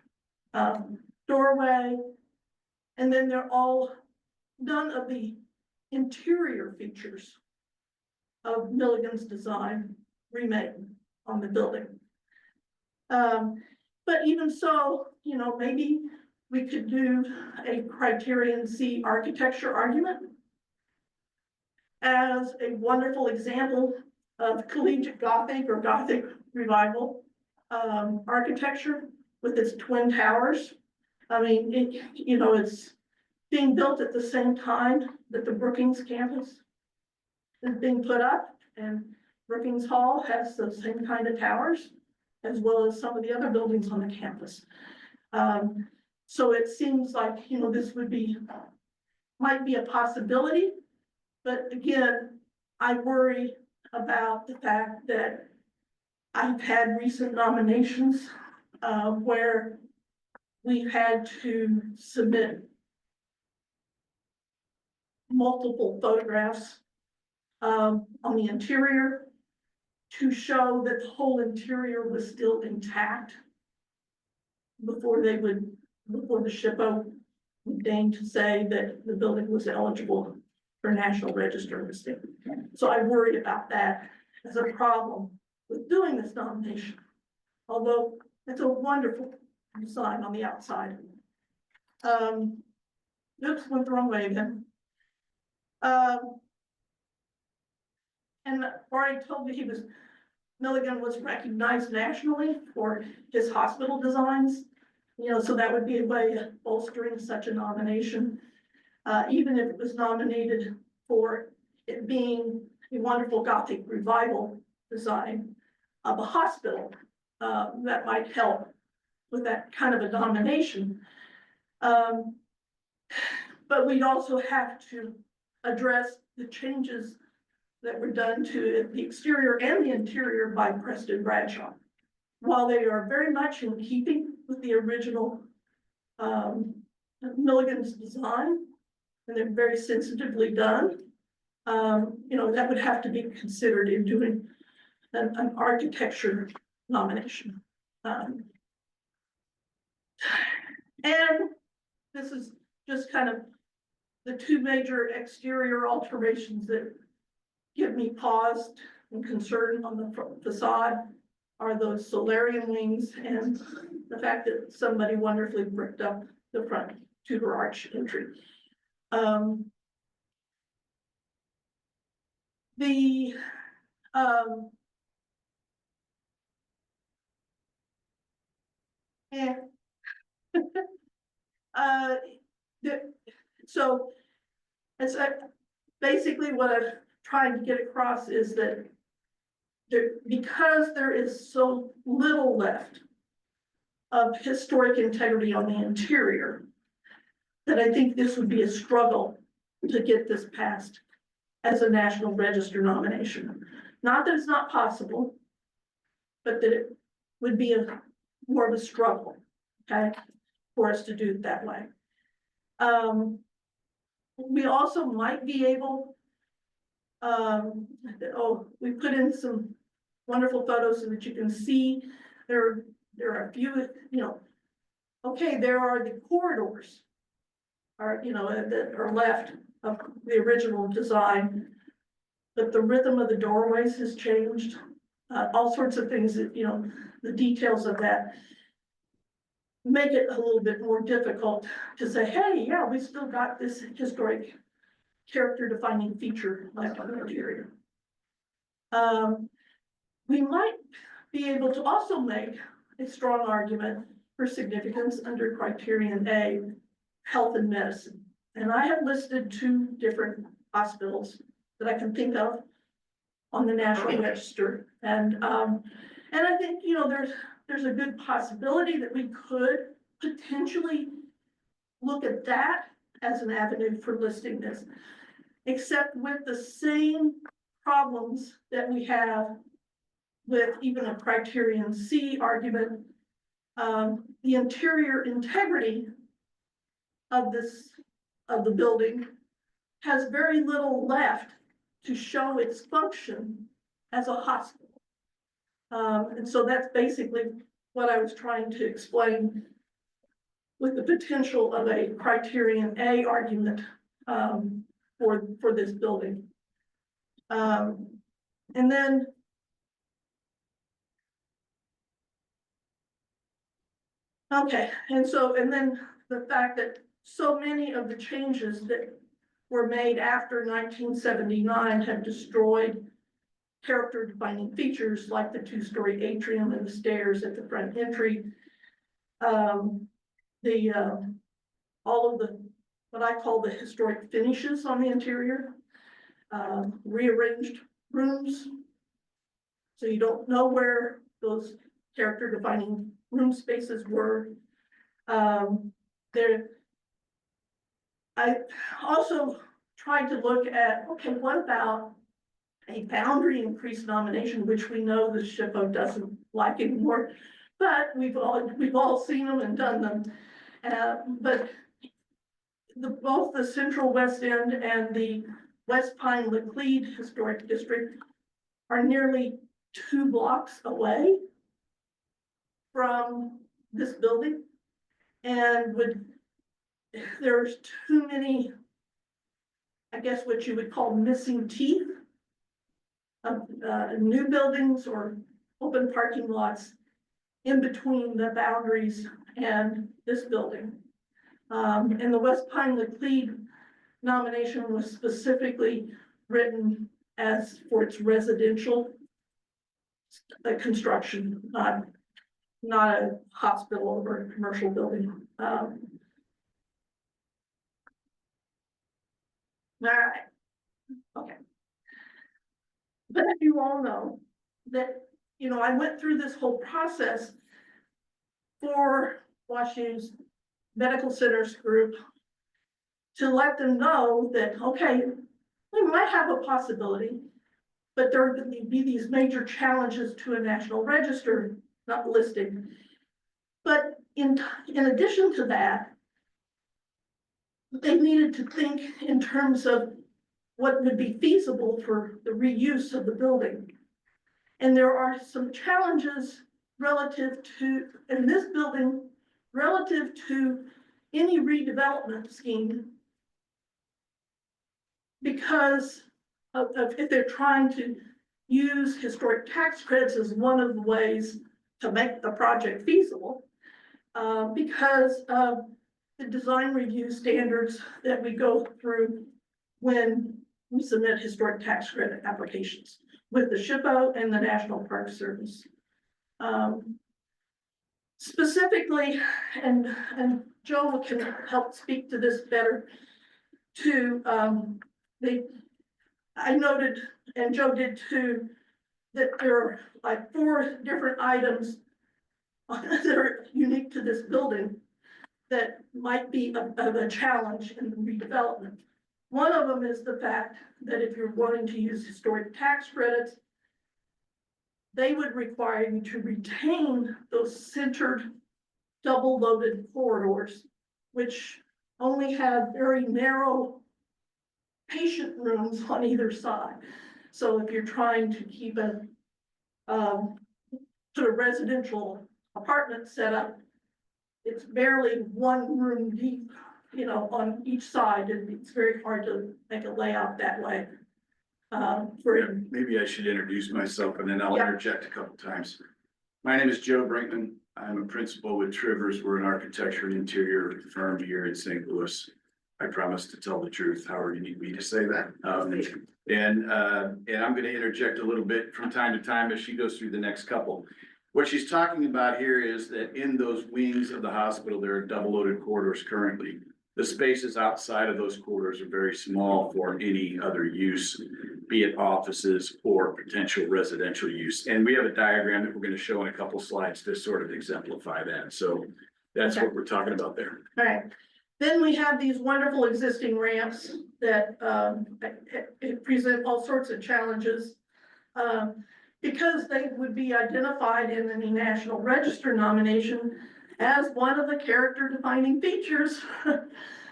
doorway. And then they're all none of the interior features of Milligan's design remain on the building. But even so, maybe we could do a criterion C architecture argument as a wonderful example of collegiate Gothic or Gothic revival architecture with its twin towers. I mean, it's being built at the same time that the Brookings campus is being put up, and Brookings Hall has the same kind of towers, as well as some of the other buildings on the campus. So it seems like, this might be a possibility, but again, I worry about the fact that I've had recent nominations where we've had to submit multiple photographs on the interior to show that the whole interior was still intact. before before the SHPO would deign to say that the building was eligible for National Register listing. So I worry about that as a problem with doing this nomination. Although it's a wonderful design on the outside. Oops, went the wrong way again. And already told me Milligan was recognized nationally for his hospital designs. You know, so that would be a way of bolstering such a nomination. Even if it was nominated for it being a wonderful Gothic revival design of a hospital, that might help with that kind of a nomination. But we'd also have to address the changes that were done to the exterior and the interior by Preston Bradshaw. While they are very much in keeping with the original Milligan's design, and they're very sensitively done, you know, that would have to be considered in doing an architecture nomination. And this is just kind of the two major exterior alterations that give me pause and concern on the facade are those solarium wings and the fact that somebody wonderfully bricked up the front Tudor arch entry. So it's basically what I'm trying to get across is that because there is so little left of historic integrity on the interior, that I think this would be a struggle to get this passed as a National Register nomination. Not that it's not possible, but that it would be more of a struggle, okay, for us to do it that way. We also might be able, we put in some wonderful photos so that you can see there are a few, you know, okay, there are the corridors you know, that are left of the original design, but the rhythm of the doorways has changed. All sorts of things that, you know, the details of that make it a little bit more difficult to say, hey, yeah, we still got this historic character defining feature left on the interior. We might be able to also make a strong argument for significance under criterion A, health and medicine. And I have listed 2 different hospitals that I can think of on the National Register. And I think, you know, there's a good possibility that we could potentially look at that as an avenue for listing this, except with the same problems that we have with even a criterion C argument. The interior integrity of the building has very little left to show its function as a hospital. And so that's basically what I was trying to explain with the potential of a criterion A argument for this building. And then okay, and then the fact that so many of the changes that were made after 1979 have destroyed character defining features like the 2-story atrium and the stairs at the front entry. All of the, what I call the historic finishes on the interior, rearranged rooms. So you don't know where those character defining room spaces were. I also tried to look at, okay, what about a boundary increase nomination, which we know the SHPO doesn't like anymore, but we've all seen them and done them. But both the Central West End and the West Pine Laclede Historic District are nearly 2 blocks away from this building. And there's too many, I guess what you would call missing teeth of, new buildings or open parking lots in between the boundaries and this building. And the West Pine Laclede nomination was specifically written as for its residential construction, not a hospital or a commercial building. All right, okay. But you all know that, you know, I went through this whole process for WashU's Medical Centers Group to let them know that, okay, we might have a possibility, but there are going to be these major challenges to a national register not listing. But in addition to that, they needed to think in terms of what would be feasible for the reuse of the building. And there are some challenges relative to, in this building, relative to any redevelopment scheme. Because of if they're trying to use historic tax credits as one of the ways to make the project feasible. Because of the design review standards that we go through when we submit historic tax credit applications with the SHPO and the National Park Service. Specifically, and Joe can help speak to this better, to I noted, and Joe did too, that there are like 4 different items that are unique to this building that might be of a challenge in the redevelopment. One of them is the fact that if you're wanting to use historic tax credits, they would require you to retain those centered double-loaded corridors, which only have very narrow patient rooms on either side. So if you're trying to keep a sort of residential apartment set up, it's barely 1 room deep, you know, on each side, and it's very hard to make a layout that way. Maybe I should introduce myself and then I'll Yeah. interject a couple times. My name is Joe Brinkman. I'm a principal with Trivers. We're an architecture and interior firm here in St. Louis. I promise to tell the truth. However, you need me to say that. And I'm going to interject a little bit from time to time as she goes through the next couple. What she's talking about here is that in those wings of the hospital, there are double loaded corridors currently. The spaces outside of those corridors are very small for any other use, be it offices or potential residential use. And we have a diagram that we're going to show in a couple slides to sort of exemplify that. So that's Okay. what we're talking about there. All right, then we have these wonderful existing ramps that present all sorts of challenges. Because they would be identified in any National Register nomination as one of the character defining features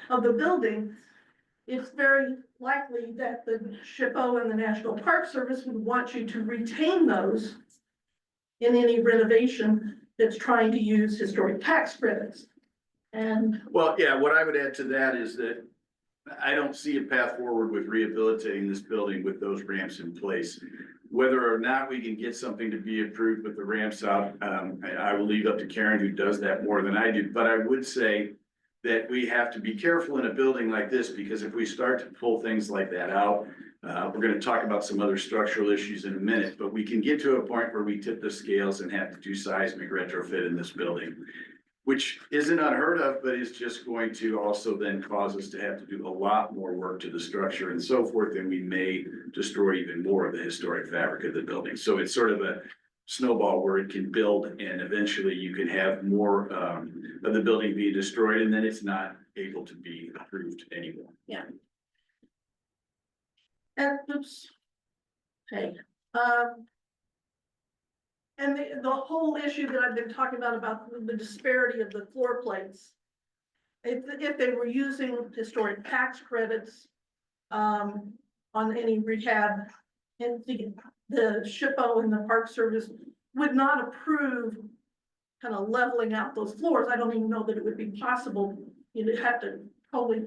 of the building. It's very likely that the SHPO and the National Park Service would want you to retain those in any renovation that's trying to use historic tax credits. And Well, yeah, what I would add to that is that I don't see a path forward with rehabilitating this building with those ramps in place. Whether or not we can get something to be approved with the ramps out, I will leave up to Karen, who does that more than I do. But I would say that we have to be careful in a building like this, because if we start to pull things like that out, we're going to talk about some other structural issues in a minute, but we can get to a point where we tip the scales and have to do seismic retrofit in this building, which isn't unheard of, but is just going to also then cause us to have to do a lot more work to the structure and so forth, and we may destroy even more of the historic fabric of the building. So it's sort of a snowball where it can build, and eventually you can have more of the building being destroyed, and then it's not able to be approved anymore. And oops. Okay, and the whole issue that I've been talking about the disparity of the floor plates. If they were using historic tax credits on any rehab, and the SHPO and the Park Service would not approve kind of leveling out those floors. I don't even know that it would be possible. You'd have to totally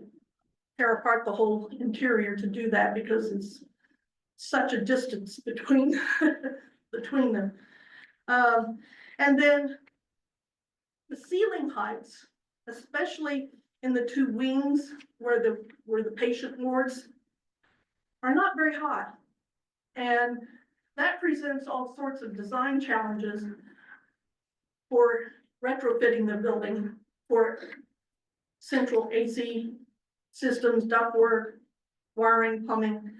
tear apart the whole interior to do that because it's such a distance between, between them. And then the ceiling heights, especially in the two wings where the patient wards are not very high. And that presents all sorts of design challenges for retrofitting the building for central AC systems, ductwork, wiring, plumbing.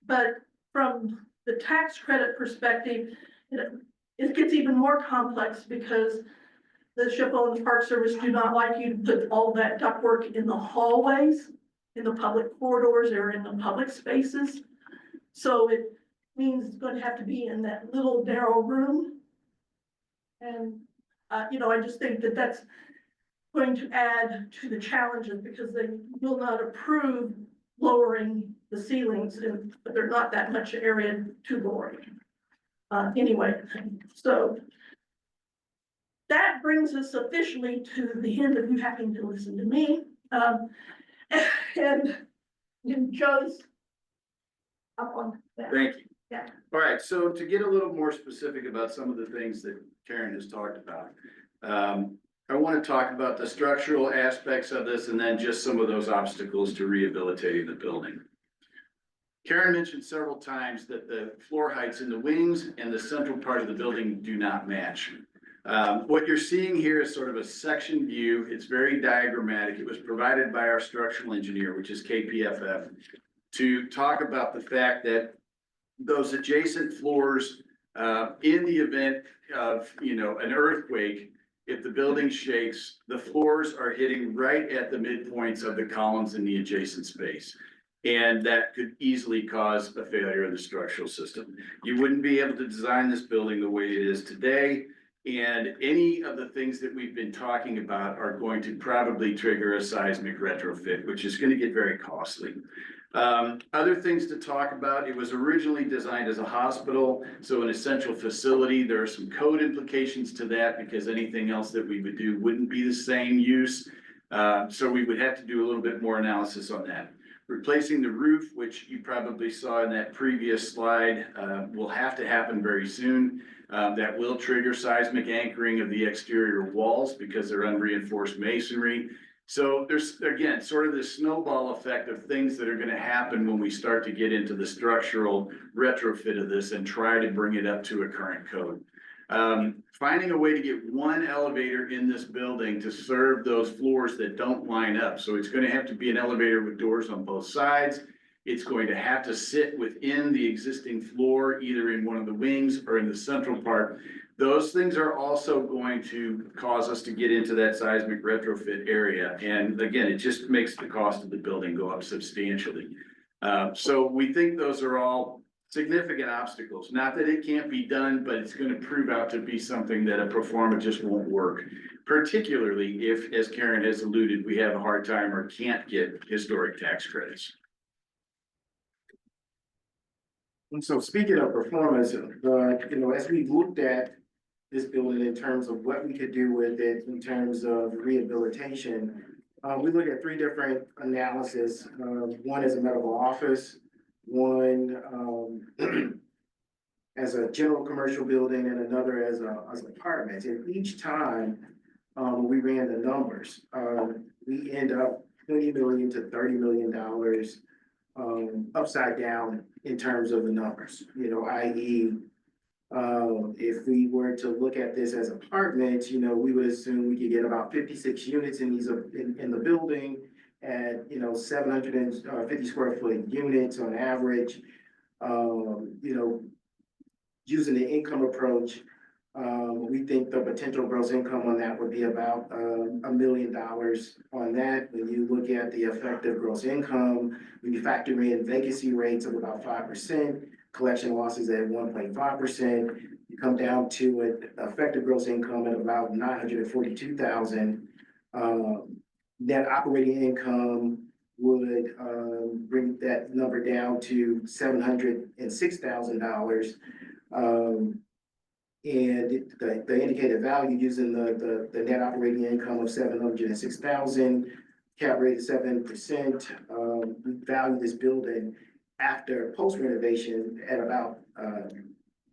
But from the tax credit perspective, it gets even more complex because the SHPO and the Park Service do not like you to put all that ductwork in the hallways, in the public corridors, or in the public spaces. So it means it's going to have to be in that little narrow room. And, you know, I just think that that's going to add to the challenges because they will not approve lowering the ceilings, but there's not that much area to lower. Anyway, so that brings us officially to the end of you having to listen to me. And Joe's up on that. Thank you. Yeah. All right, so to get a little more specific about some of the things that Karen has talked about. I want to talk about the structural aspects of this and then just some of those obstacles to rehabilitating the building. Karen mentioned several times that the floor heights in the wings and the central part of the building do not match. What you're seeing here is sort of a section view. It's very diagrammatic. It was provided by our structural engineer, which is KPFF, to talk about the fact that those adjacent floors, in the event of, you know, an earthquake, if the building shakes, the floors are hitting right at the midpoints of the columns in the adjacent space. And that could easily cause a failure of the structural system. You wouldn't be able to design this building the way it is today. And any of the things that we've been talking about are going to probably trigger a seismic retrofit, which is going to get very costly. Other things to talk about, it was originally designed as a hospital, so an essential facility. There are some code implications to that because anything else that we would do wouldn't be the same use. So we would have to do a little bit more analysis on that. Replacing the roof, which you probably saw in that previous slide, will have to happen very soon. That will trigger seismic anchoring of the exterior walls because they're unreinforced masonry. So there's, again, sort of this snowball effect of things that are going to happen when we start to get into the structural retrofit of this and try to bring it up to a current code. Finding a way to get one elevator in this building to serve those floors that don't line up. So it's going to have to be an elevator with doors on both sides. It's going to have to sit within the existing floor, either in one of the wings or in the central part. Those things are also going to cause us to get into that seismic retrofit area. And again, it just makes the cost of the building go up substantially. So we think those are all significant obstacles. Not that it can't be done, but it's going to prove out to be something that a pro forma just won't work. Particularly if, as Karen has alluded, we have a hard time or can't get historic tax credits. And so speaking of performance, you know, as we looked at this building in terms of what we could do with it in terms of rehabilitation, we looked at three different analyses. One is a medical office, one as a general commercial building, and another as apartments. And each time we ran the numbers, we end up $20 million to $30 million upside down in terms of the numbers, you know, i.e. If we were to look at this as apartments, you know, we would assume we could get about 56 units in these in the building at, you know, 750 square foot units on average. You know, using the income approach, we think the potential gross income on that would be about $1 million on that. When you look at the effective gross income, when you factor in vacancy rates of about 5%, collection losses at 1.5%, you come down to an effective gross income at about $942,000. Net operating income would bring that number down to $706,000. And the indicated value using the net operating income of 706,000, cap rate of 7%. We value this building after post renovation at about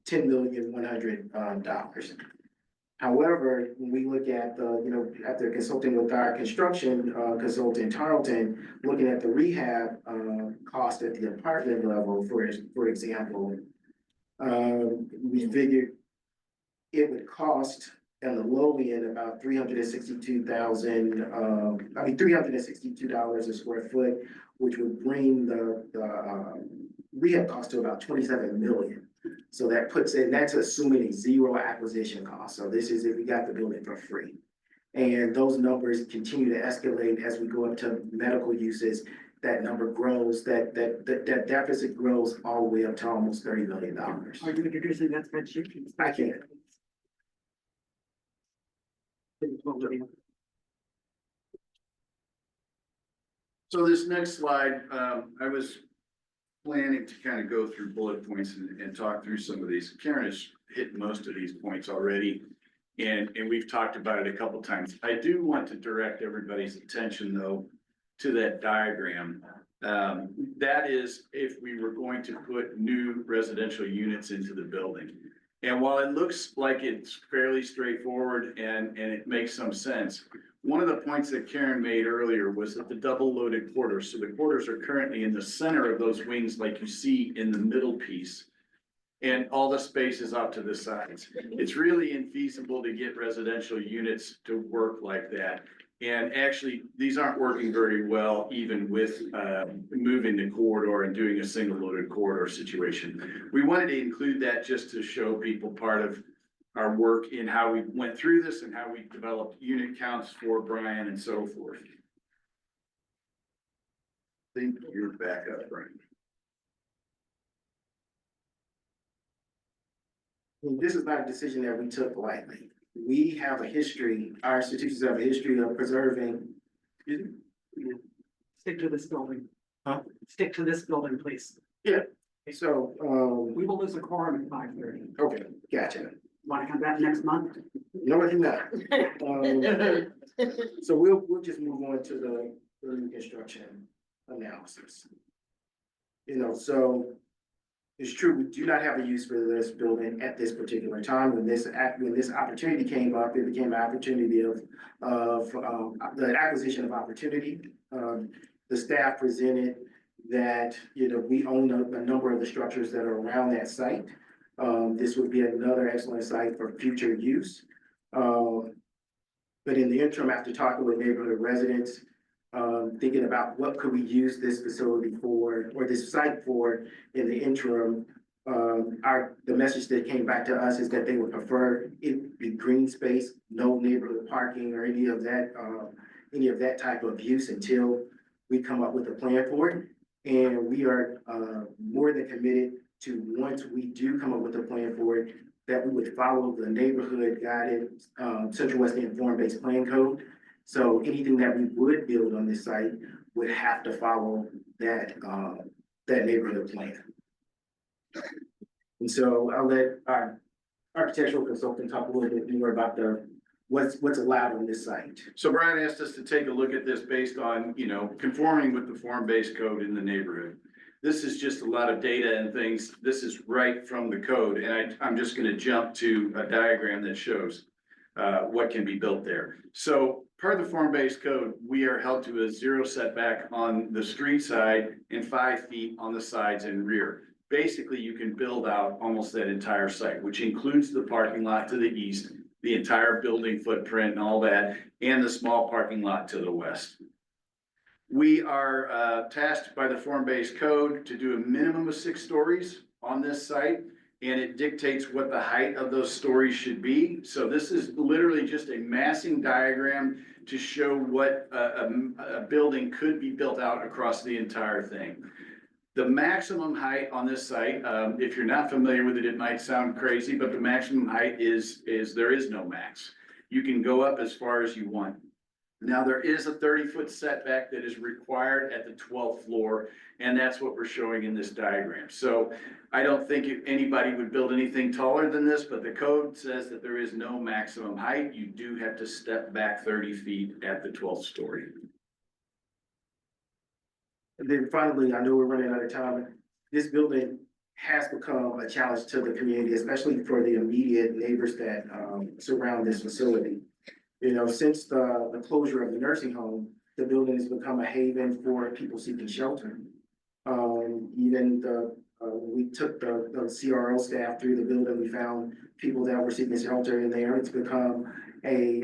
$10,100,000. However, when we look at after consulting with our construction consultant Tarleton, looking at the rehab cost at the apartment level, for example, we figured it would cost on the low end about $362 a square foot, which would bring the rehab cost to about 27 million. So that puts in, that's assuming a zero acquisition cost. So this is if we got the building for free. And those numbers continue to escalate as we go up to medical uses. That number grows, that deficit grows all the way up to almost $30 million. Are you introducing that spreadsheet? I can. So this next slide, I was planning to kind of go through bullet points and talk through some of these. Karen has hit most of these points already. And we've talked about it a couple times. I do want to direct everybody's attention though to that diagram. That is if we were going to put new residential units into the building. And while it looks like it's fairly straightforward and it makes some sense, one of the points that Karen made earlier was that the double loaded quarters, so the quarters are currently in the center of those wings like you see in the middle piece. And all the space is off to the sides. It's really infeasible to get residential units to work like that. And actually, these aren't working very well, even with moving the corridor and doing a single loaded corridor situation. We wanted to include that just to show people part of our work in how we went through this and how we developed unit counts for Brian and so forth. I think you're back up, Brian. This is not a decision that we took lightly. We have a history, our institutions have a history of preserving. Stick to this building. Huh? Stick to this building, please. So, We will lose a quorum at 5:30. okay, gotcha. Want to come back next month? No, I do not. So we'll just move on to the new construction analysis. So it's true, we do not have a use for this building at this particular time. When this opportunity came up, it became an opportunity of the acquisition of opportunity. The staff presented that, we own a number of the structures that are around that site. This would be another excellent site for future use. But in the interim, after talking with neighborhood residents, thinking about what could we use this facility for, or this site for in the interim, the message that came back to us is that they would prefer it be green space, no neighborhood parking or any of that type of use until we come up with a plan for it. And we are more than committed to, once we do come up with a plan for it, that we would follow the neighborhood guided Central West End form-based plan code. So anything that we would build on this site would have to follow that neighborhood plan. And so I'll let our architectural consultant talk a little bit more about what's allowed on this site. So Brian asked us to take a look at this based on, conforming with the form-based code in the neighborhood. This is just a lot of data and things. This is right from the code. And I'm just gonna jump to a diagram that shows what can be built there. So per the form-based code, we are held to a 0 setback on the street side and 5 feet on the sides and rear. Basically, you can build out almost that entire site, which includes the parking lot to the east, the entire building footprint and all that, and the small parking lot to the west. We are tasked by the form-based code to do a minimum of 6 stories on this site, and it dictates what the height of those stories should be. So this is literally just a massing diagram to show what a building could be built out across the entire thing. The maximum height on this site, if you're not familiar with it, it might sound crazy, but the maximum height is there is no max. You can go up as far as you want. Now, there is a 30-foot setback that is required at the 12th floor, and that's what we're showing in this diagram. So I don't think anybody would build anything taller than this, but the code says that there is no maximum height. You do have to step back 30 feet at the 12th story. And then finally, I know we're running out of time. This building has become a challenge to the community, especially for the immediate neighbors that surround this facility. You know, since the closure of the nursing home, the building has become a haven for people seeking shelter. We took the CRO staff through the building, we found people that were seeking shelter in there. It's become a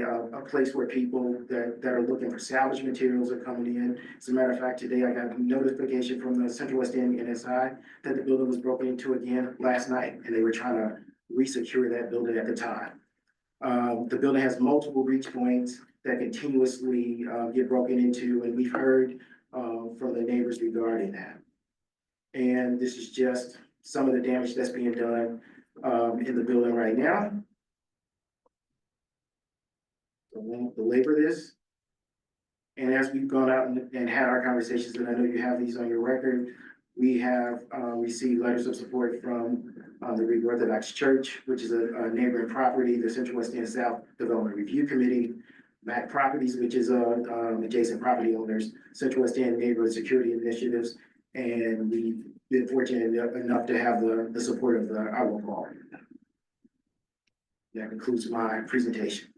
place where people that are looking for salvage materials are coming in. As a matter of fact, today I got a notification from the Central West End NSI that the building was broken into again last night, and they were trying to resecure that building at the time. The building has multiple reach points that continuously get broken into, and we've heard from the neighbors regarding that. And this is just some of the damage that's being done in the building right now. So I won't belabor this. And as we've gone out and had our conversations, and I know you have these on your record, we have received letters of support from the Greek Orthodox Church, which is a neighboring property, the Central West End South Development Review Committee, MAC Properties, which is adjacent property owners, Central West End Neighborhood Security Initiatives, and we've been fortunate enough to have the support of our local. That concludes my presentation.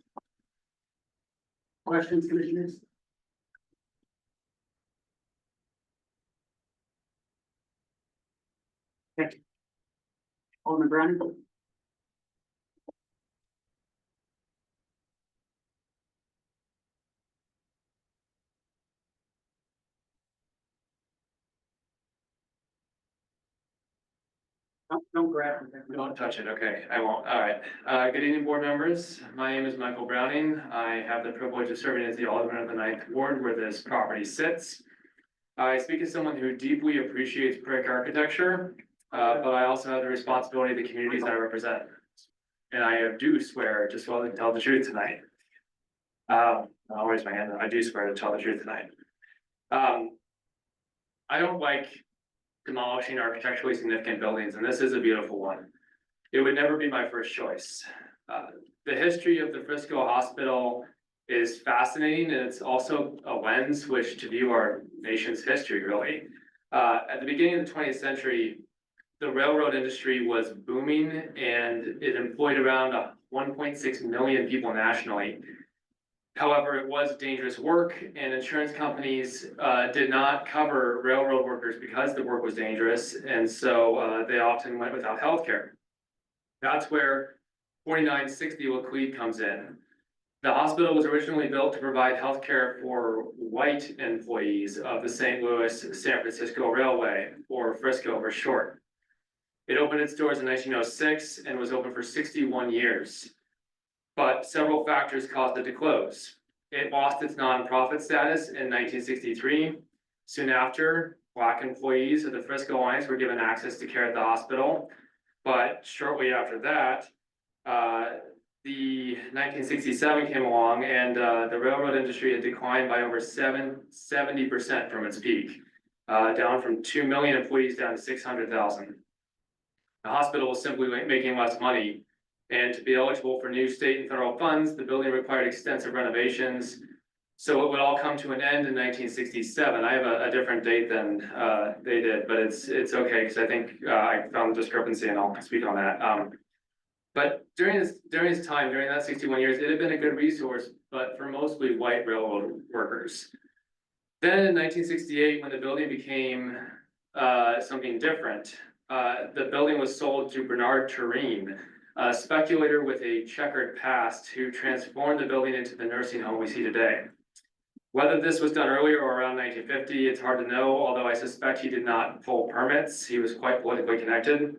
Questions, commissioners? Okay. Alderman Browning? Don't grab it. Don't touch it, okay, I won't, all right. Good evening, board members. My name is Michael Browning. I have the privilege of serving as the alderman of the 9th Ward where this property sits. I speak as someone who deeply appreciates brick architecture, but I also have the responsibility of the communities I represent. And I do swear to tell the truth tonight. I'll raise my hand, I do swear to tell the truth tonight. I don't like demolishing architecturally significant buildings, and this is a beautiful one. It would never be my first choice. The history of the Frisco Hospital is fascinating, and it's also a lens which to view our nation's history, really. At the beginning of the 20th century, the railroad industry was booming, and it employed around 1.6 million people nationally. However, it was dangerous work, and insurance companies did not cover railroad workers because the work was dangerous, and so they often went without health care. That's where 4960 Laclede comes in. The hospital was originally built to provide health care for white employees of the St. Louis-San Francisco Railway, or Frisco for short. It opened its doors in 1906 and was open for 61 years. But several factors caused it to close. It lost its nonprofit status in 1963. Soon after, Black employees of the Frisco Alliance were given access to care at the hospital. But shortly after that, the 1967 came along, and the railroad industry had declined by over 70% from its peak, down from 2 million employees down to 600,000. The hospital was simply making less money. And to be eligible for new state and federal funds, the building required extensive renovations. So it would all come to an end in 1967. I have a different date than they did, but it's okay, because I think I found a discrepancy and I'll speak on that. But during this time, during that 61 years, it had been a good resource, but for mostly white railroad workers. Then in 1968, when the building became something different, the building was sold to Bernard Turenne, a speculator with a checkered past who transformed the building into the nursing home we see today. Whether this was done earlier or around 1950, it's hard to know, although I suspect he did not pull permits. He was quite politically connected.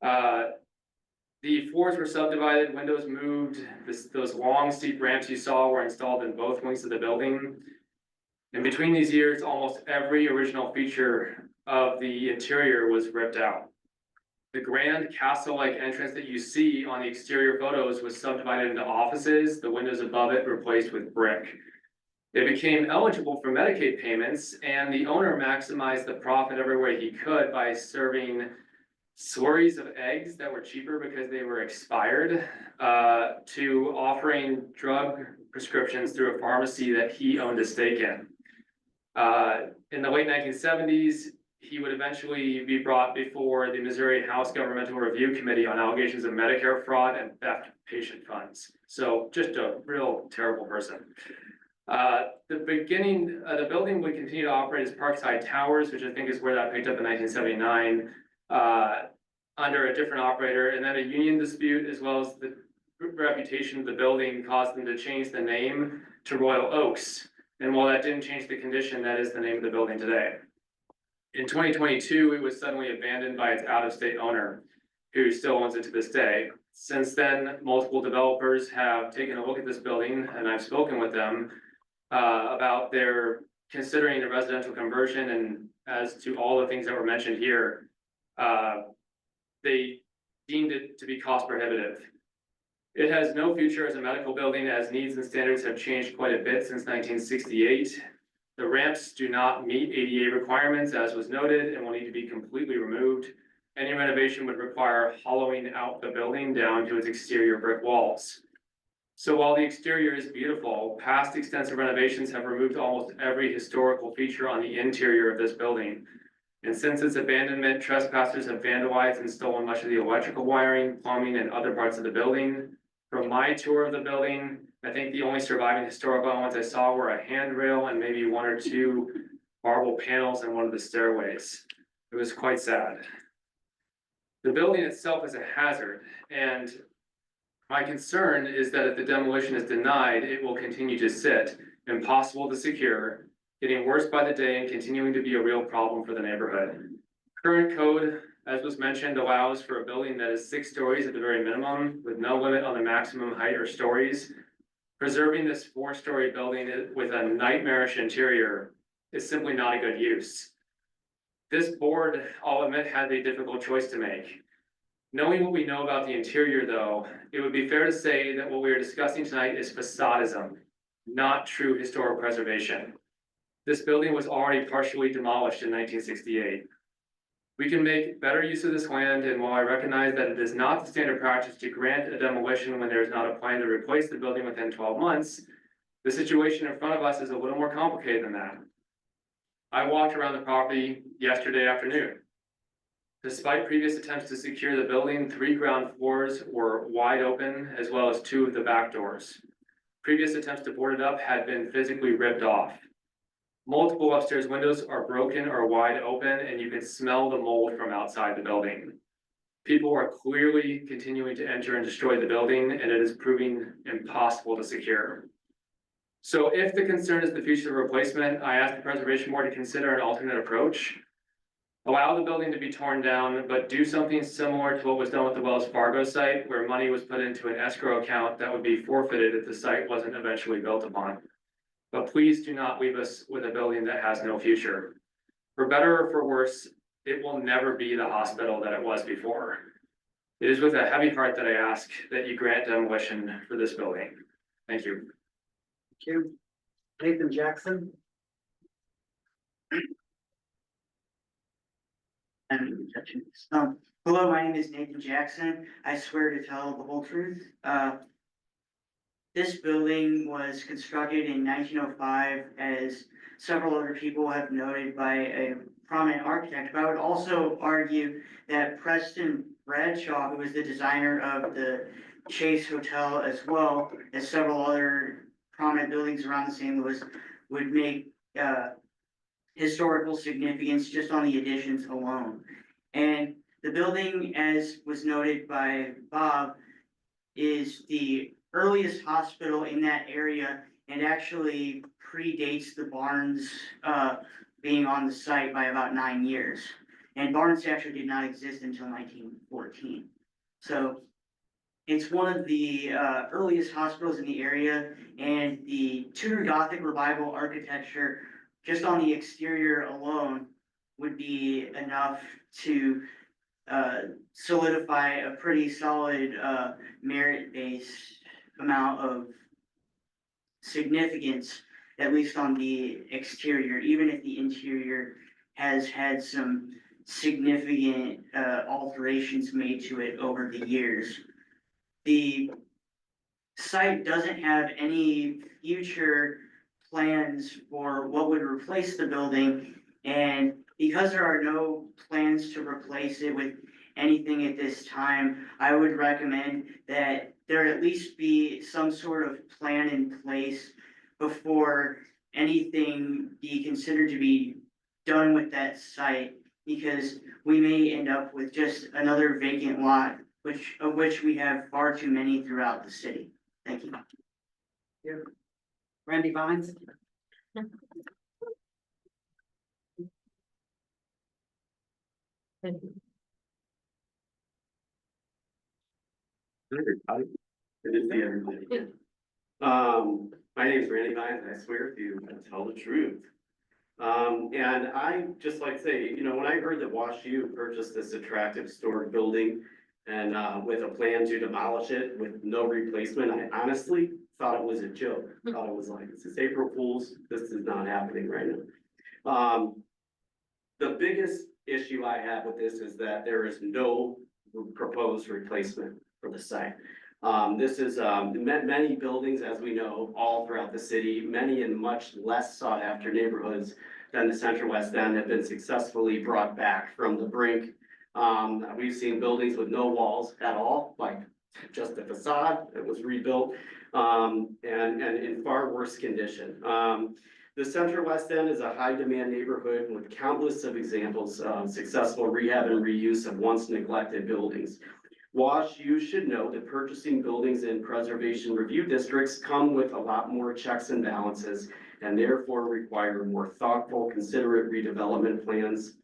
The floors were subdivided, windows moved, those long steep ramps you saw were installed in both wings of the building. And between these years, almost every original feature of the interior was ripped out. The grand castle-like entrance that you see on the exterior photos was subdivided into offices, the windows above it replaced with brick. It became eligible for Medicaid payments, and the owner maximized the profit every way he could by serving slurries of eggs that were cheaper because they were expired, to offering drug prescriptions through a pharmacy that he owned a stake in. In the late 1970s, he would eventually be brought before the Missouri House Governmental Review Committee on allegations of Medicare fraud and theft of patient funds. So just a real terrible person. The building would continue to operate as Parkside Towers, which I think is where that picked up in 1979, under a different operator, and then a union dispute as well as the reputation of the building caused them to change the name to Royal Oaks. And while that didn't change the condition, that is the name of the building today. In 2022, it was suddenly abandoned by its out-of-state owner, who still owns it to this day. Since then, multiple developers have taken a look at this building, and I've spoken with them about their considering a residential conversion, and as to all the things that were mentioned here, they deemed it to be cost prohibitive. It has no future as a medical building, as needs and standards have changed quite a bit since 1968. The ramps do not meet ADA requirements, as was noted, and will need to be completely removed. Any renovation would require hollowing out the building down to its exterior brick walls. So while the exterior is beautiful, past extensive renovations have removed almost every historical feature on the interior of this building. And since its abandonment, trespassers have vandalized and stolen much of the electrical wiring, plumbing, and other parts of the building. From my tour of the building, I think the only surviving historical elements I saw were a handrail and maybe one or two marble panels in one of the stairways. It was quite sad. The building itself is a hazard, and my concern is that if the demolition is denied, it will continue to sit, impossible to secure, getting worse by the day and continuing to be a real problem for the neighborhood. Current code, as was mentioned, allows for a building that is 6 stories at the very minimum, with no limit on the maximum height or stories. Preserving this 4-story building with a nightmarish interior is simply not a good use. This board, I'll admit, had a difficult choice to make. Knowing what we know about the interior, though, it would be fair to say that what we are discussing tonight is facadism, not true historic preservation. This building was already partially demolished in 1968. We can make better use of this land, and while I recognize that it is not the standard practice to grant a demolition when there is not a plan to replace the building within 12 months, the situation in front of us is a little more complicated than that. I walked around the property yesterday afternoon. Despite previous attempts to secure the building, 3 ground floors were wide open, as well as 2 of the back doors. Previous attempts to board it up had been physically ripped off. Multiple upstairs windows are broken or wide open, and you can smell the mold from outside the building. People are clearly continuing to enter and destroy the building, and it is proving impossible to secure. So if the concern is the future replacement, I ask the Preservation Board to consider an alternate approach. Allow the building to be torn down, but do something similar to what was done with the Wells Fargo site, where money was put into an escrow account that would be forfeited if the site wasn't eventually built upon. But please do not leave us with a building that has no future. For better or for worse, it will never be the hospital that it was before. It is with a heavy heart that I ask that you grant demolition for this building. Thank you. Thank you. Nathan Jackson. Hello, my name is Nathan Jackson. I swear to tell the whole truth. This building was constructed in 1905, as several other people have noted, by a prominent architect. But I would also argue that Preston Bradshaw, who was the designer of the Chase Hotel, as well as several other prominent buildings around St. Louis, would make historical significance just on the additions alone. And the building, as was noted by Bob, is the earliest hospital in that area, and actually predates the Barnes being on the site by about 9 years. And Barnes actually did not exist until 1914. So it's one of the earliest hospitals in the area, and the Tudor Gothic Revival architecture, just on the exterior alone, would be enough to solidify a pretty solid merit-based amount of significance at least on the exterior, even if the interior has had some significant alterations made to it over the years. The site doesn't have any future plans for what would replace the building. And because there are no plans to replace it with anything at this time, I would recommend that there at least be some sort of plan in place before anything be considered to be done with that site, because we may end up with just another vacant lot, of which we have far too many throughout the city. Thank you. Randy Vines? Good to see everybody. My name is Randy Vines, and I swear to tell the truth. And I just like to say, you know, when I heard that WashU purchased this attractive historic building and with a plan to demolish it with no replacement, I honestly thought it was a joke. Thought it was like, this is April Fool's, this is not happening right now. The biggest issue I have with this is that there is no proposed replacement for the site. This is many buildings, as we know, all throughout the city, many in much less sought after neighborhoods than the Central West End have been successfully brought back from the brink. We've seen buildings with no walls at all, like just a facade that was rebuilt, and in far worse condition. The Central West End is a high demand neighborhood with countless of examples of successful rehab and reuse of once neglected buildings. WashU should know that purchasing buildings in preservation review districts come with a lot more checks and balances and therefore require more thoughtful, considerate redevelopment plans.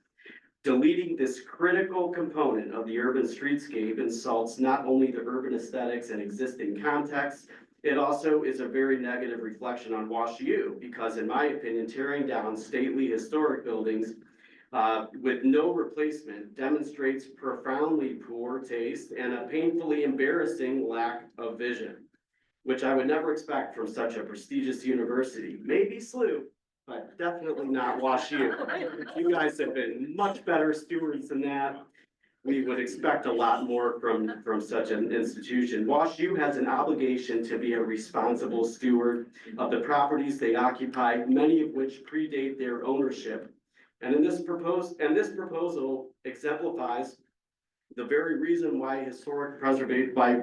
Deleting this critical component of the urban streetscape insults not only the urban aesthetics and existing context, it also is a very negative reflection on WashU because in my opinion, tearing down stately historic buildings with no replacement demonstrates profoundly poor taste and a painfully embarrassing lack of vision, which I would never expect from such a prestigious university. Maybe SLU, but definitely not WashU. You guys have been much better stewards than that. We would expect a lot more from such an institution. WashU has an obligation to be a responsible steward of the properties they occupy, many of which predate their ownership. And this proposal exemplifies the very reason why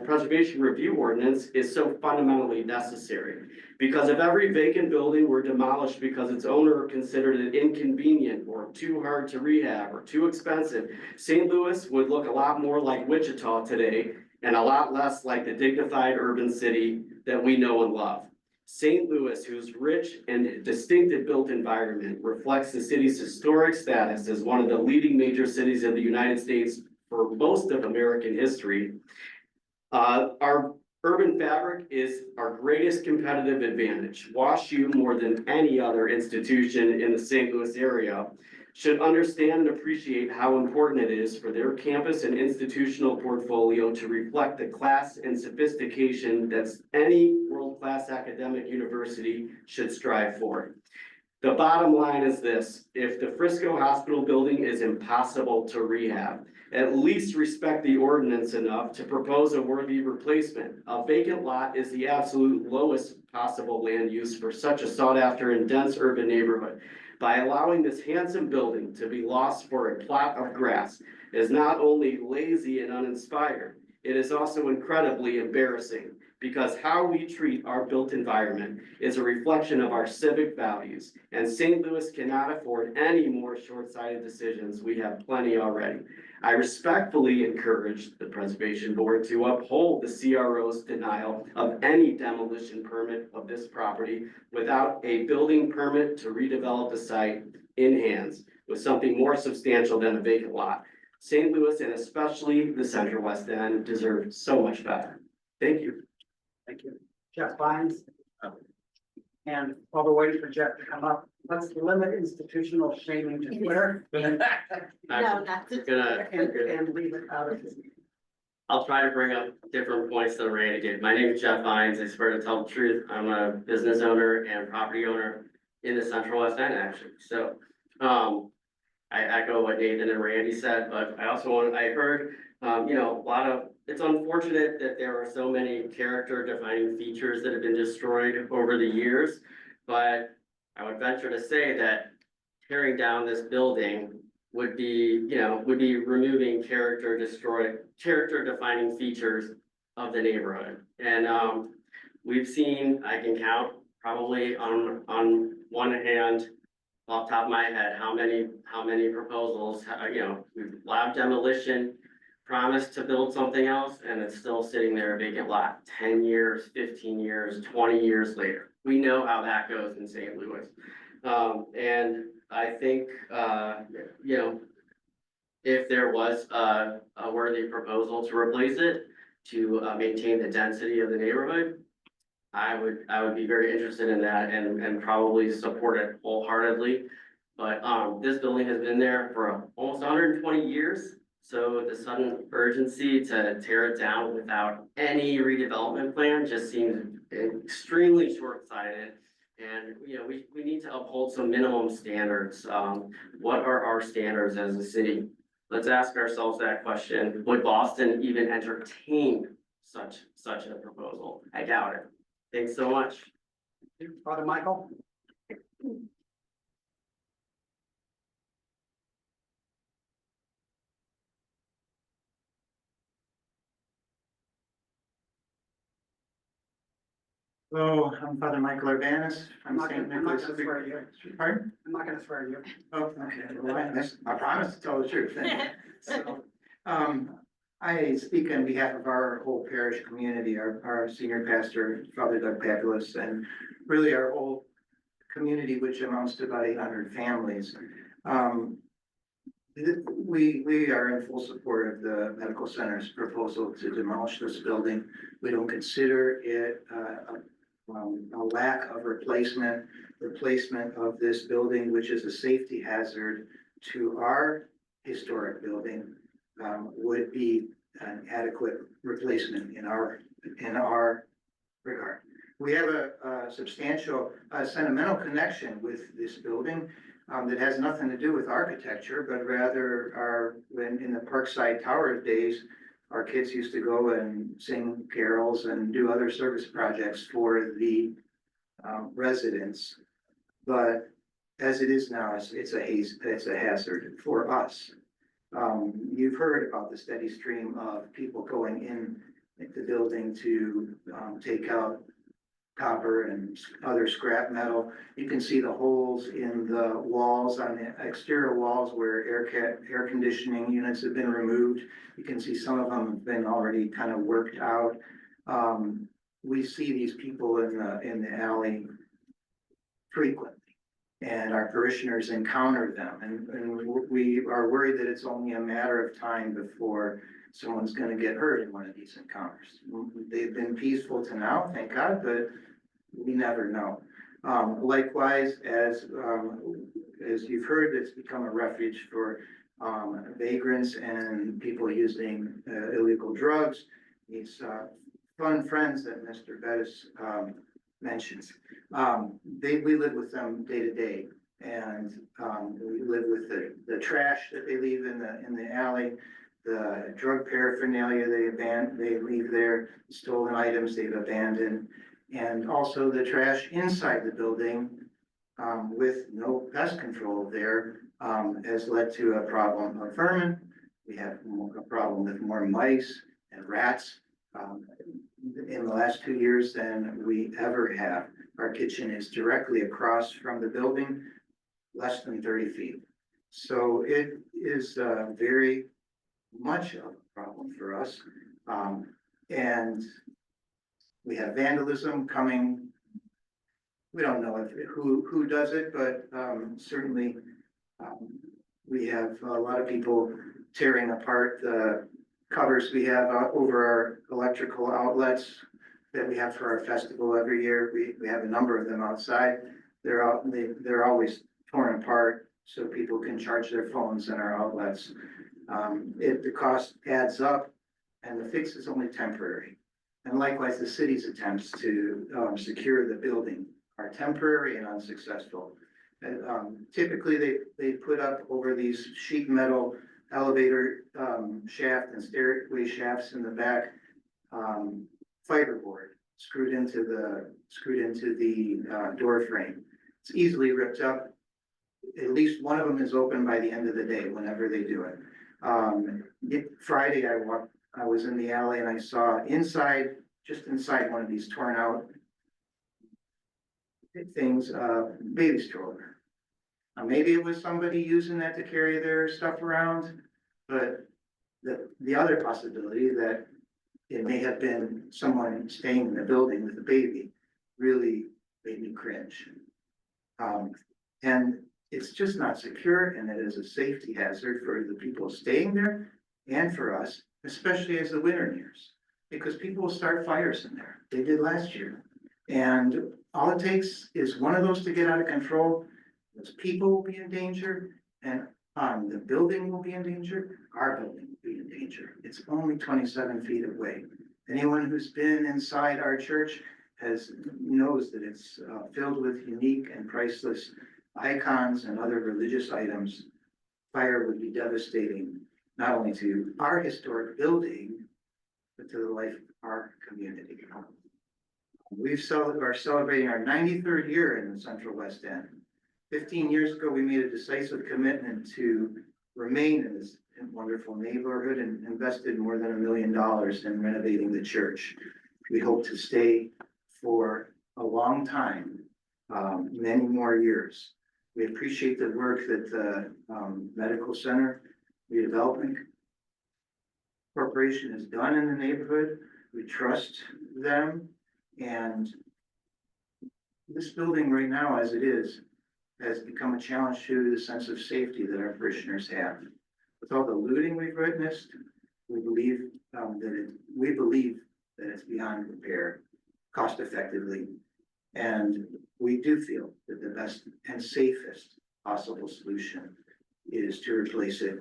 preservation review ordinance is so fundamentally necessary. Because if every vacant building were demolished because its owner considered it inconvenient or too hard to rehab or too expensive, St. Louis would look a lot more like Wichita today and a lot less like the dignified urban city that we know and love. St. Louis, whose rich and distinctive built environment reflects the city's historic status as one of the leading major cities of the United States for most of American history. Our urban fabric is our greatest competitive advantage. WashU, more than any other institution in the St. Louis area, should understand and appreciate how important it is for their campus and institutional portfolio to reflect the class and sophistication that any world-class academic university should strive for. The bottom line is this: if the Frisco Hospital building is impossible to rehab, at least respect the ordinance enough to propose a worthy replacement. A vacant lot is the absolute lowest possible land use for such a sought-after and dense urban neighborhood. By allowing this handsome building to be lost for a plot of grass is not only lazy and uninspired, it is also incredibly embarrassing, because how we treat our built environment is a reflection of our civic values, and St. Louis cannot afford any more short-sighted decisions. We have plenty already. I respectfully encourage the Preservation Board to uphold the CRO's denial of any demolition permit of this property without a building permit to redevelop the site in hands with something more substantial than a vacant lot. St. Louis, and especially the Central West End, deserve so much better. Thank you. Thank you. Jeff Vines. And while we're waiting for Jeff to come up, let's limit institutional shaming to Twitter. No, not And leave it out of this. I'll try to bring up different points than Randy did. My name is Jeff Vines. I swear to tell the truth. I'm a business owner and property owner in the Central West End, actually. So, I echo what Nathan and Randy said, but I heard, a lot of, it's unfortunate that there are so many character defining features that have been destroyed over the years. But I would venture to say that tearing down this building would be removing character defining features of the neighborhood. And, we've seen, I can count probably on one hand, off the top of my head, how many proposals, we've allowed demolition, promised to build something else, and it's still sitting there a vacant lot, 10 years, 15 years, 20 years later. We know how that goes in St. Louis. And I think, if there was a worthy proposal to replace it, to maintain the density of the neighborhood, I would be very interested in that and probably support it wholeheartedly. But this building has been there for almost 120 years. So the sudden urgency to tear it down without any redevelopment plan just seems extremely short-sighted. And, we need to uphold some minimum standards. What are our standards as a city? Let's ask ourselves that question. Would Boston even entertain such a proposal? I doubt it. Thanks so much. Father Michael? Hello, I'm Father Michael Urbanus I'm from not St. gonna Nicholas. swear you. Pardon? I'm not gonna swear you. Oh, okay, well, I promise to tell the truth. So, I speak on behalf of our whole parish community, our senior pastor, Father Doug Papulis, and really our whole community, which amounts to about 800 families. We are in full support of the medical center's proposal to demolish this building. We don't consider it a lack of replacement of this building, which is a safety hazard to our historic building, would be an adequate replacement in our regard. We have a substantial sentimental connection with this building that has nothing to do with architecture, but rather when in the Parkside Tower days, our kids used to go and sing carols and do other service projects for the residents. But as it is now, it's a hazard for us. You've heard about the steady stream of people going in the building to take out copper and other scrap metal. You can see the holes in the walls, on the exterior walls where air conditioning units have been removed. You can see some of them have been already kind of worked out. We see these people in the alley frequently, and our parishioners encounter them, and we are worried that it's only a matter of time before someone's gonna get hurt in one of these encounters. They've been peaceful to now, thank God, but we never know. Likewise, as you've heard, it's become a refuge for vagrants and people using illegal drugs. These fun friends that Mr. Bettis mentions. We live with them day to day, and we live with the trash that they leave in the alley, the drug paraphernalia they leave there, stolen items they've abandoned, and also the trash inside the building with no pest control there has led to a problem of vermin. We have a problem with more mice and rats in the last 2 years than we ever have. Our kitchen is directly across from the building, less than 30 feet. So it is very much of a problem for us. And we have vandalism coming. We don't know who does it, but certainly we have a lot of people tearing apart the covers we have over our electrical outlets that we have for our festival every year. We have a number of them outside. They're always torn apart so people can charge their phones in our outlets. The cost adds up and the fix is only temporary. And likewise, the city's attempts to secure the building are temporary and unsuccessful. And typically, they put up over these sheet metal elevator shaft and stairway shafts in the back, fiberboard screwed into the door frame. It's easily ripped up. At least one of them is open by the end of the day, whenever they do it. Friday, I was in the alley and I saw just inside one of these torn out things, baby stroller. Maybe it was somebody using that to carry their stuff around, but the other possibility that it may have been someone staying in the building with a baby really made me cringe. And it's just not secure, and it is a safety hazard for the people staying there and for us, especially as the winter nears, because people will start fires in there. They did last year. And all it takes is one of those to get out of control. Those people will be in danger, and the building will be in danger. Our building will be in danger. It's only 27 feet away. Anyone who's been inside our church knows that it's filled with unique and priceless icons and other religious items. Fire would be devastating, not only to our historic building, but to the life of our community. We are celebrating our 93rd year in the Central West End. 15 years ago, we made a decisive commitment to remain in this wonderful neighborhood and invested more than $1 million in renovating the church. We hope to stay for a long time, many more years. We appreciate the work that the Medical Center Redevelopment Corporation has done in the neighborhood. We trust them, and this building right now, as it is, has become a challenge to the sense of safety that our parishioners have. With all the looting we've witnessed, we believe that it's beyond repair cost effectively. And we do feel that the best and safest possible solution is to replace it,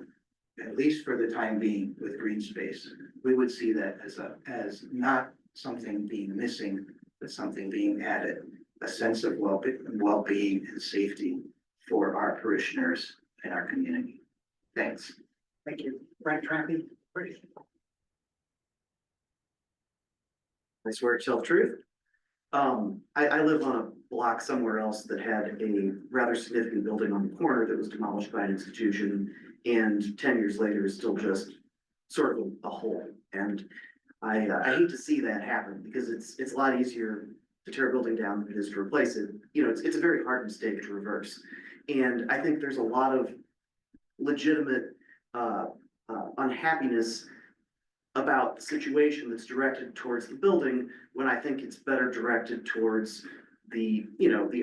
at least for the time being, with green space. We would see that as not something being missing, but something being added, a sense of well-being and safety for our parishioners and our community. Thanks. Thank you. Frank Trampy, please. I swear to tell the truth. I live on a block somewhere else that had a rather significant building on the corner that was demolished by an institution, and 10 years later is still just sort of a hole. And I hate to see that happen, because it's a lot easier to tear a building down than it is to replace it. You know, it's a very hard mistake to reverse. And I think there's a lot of legitimate unhappiness about the situation that's directed towards the building, when I think it's better directed towards the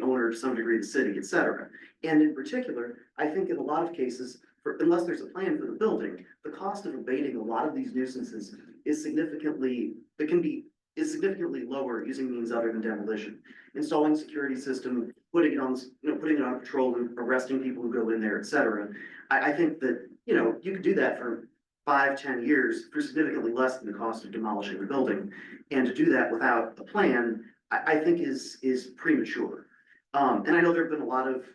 owner, to some degree, the city, et cetera. And in particular, I think in a lot of cases, unless there's a plan for the building, the cost of abating a lot of these nuisances is significantly lower using means other than demolition. Installing security system, putting it on patrol loop, arresting people who go in there, et cetera. I think that, you could do that for 5-10 years for significantly less than the cost of demolishing the building. And to do that without a plan, I think is premature. And I know there's a lot of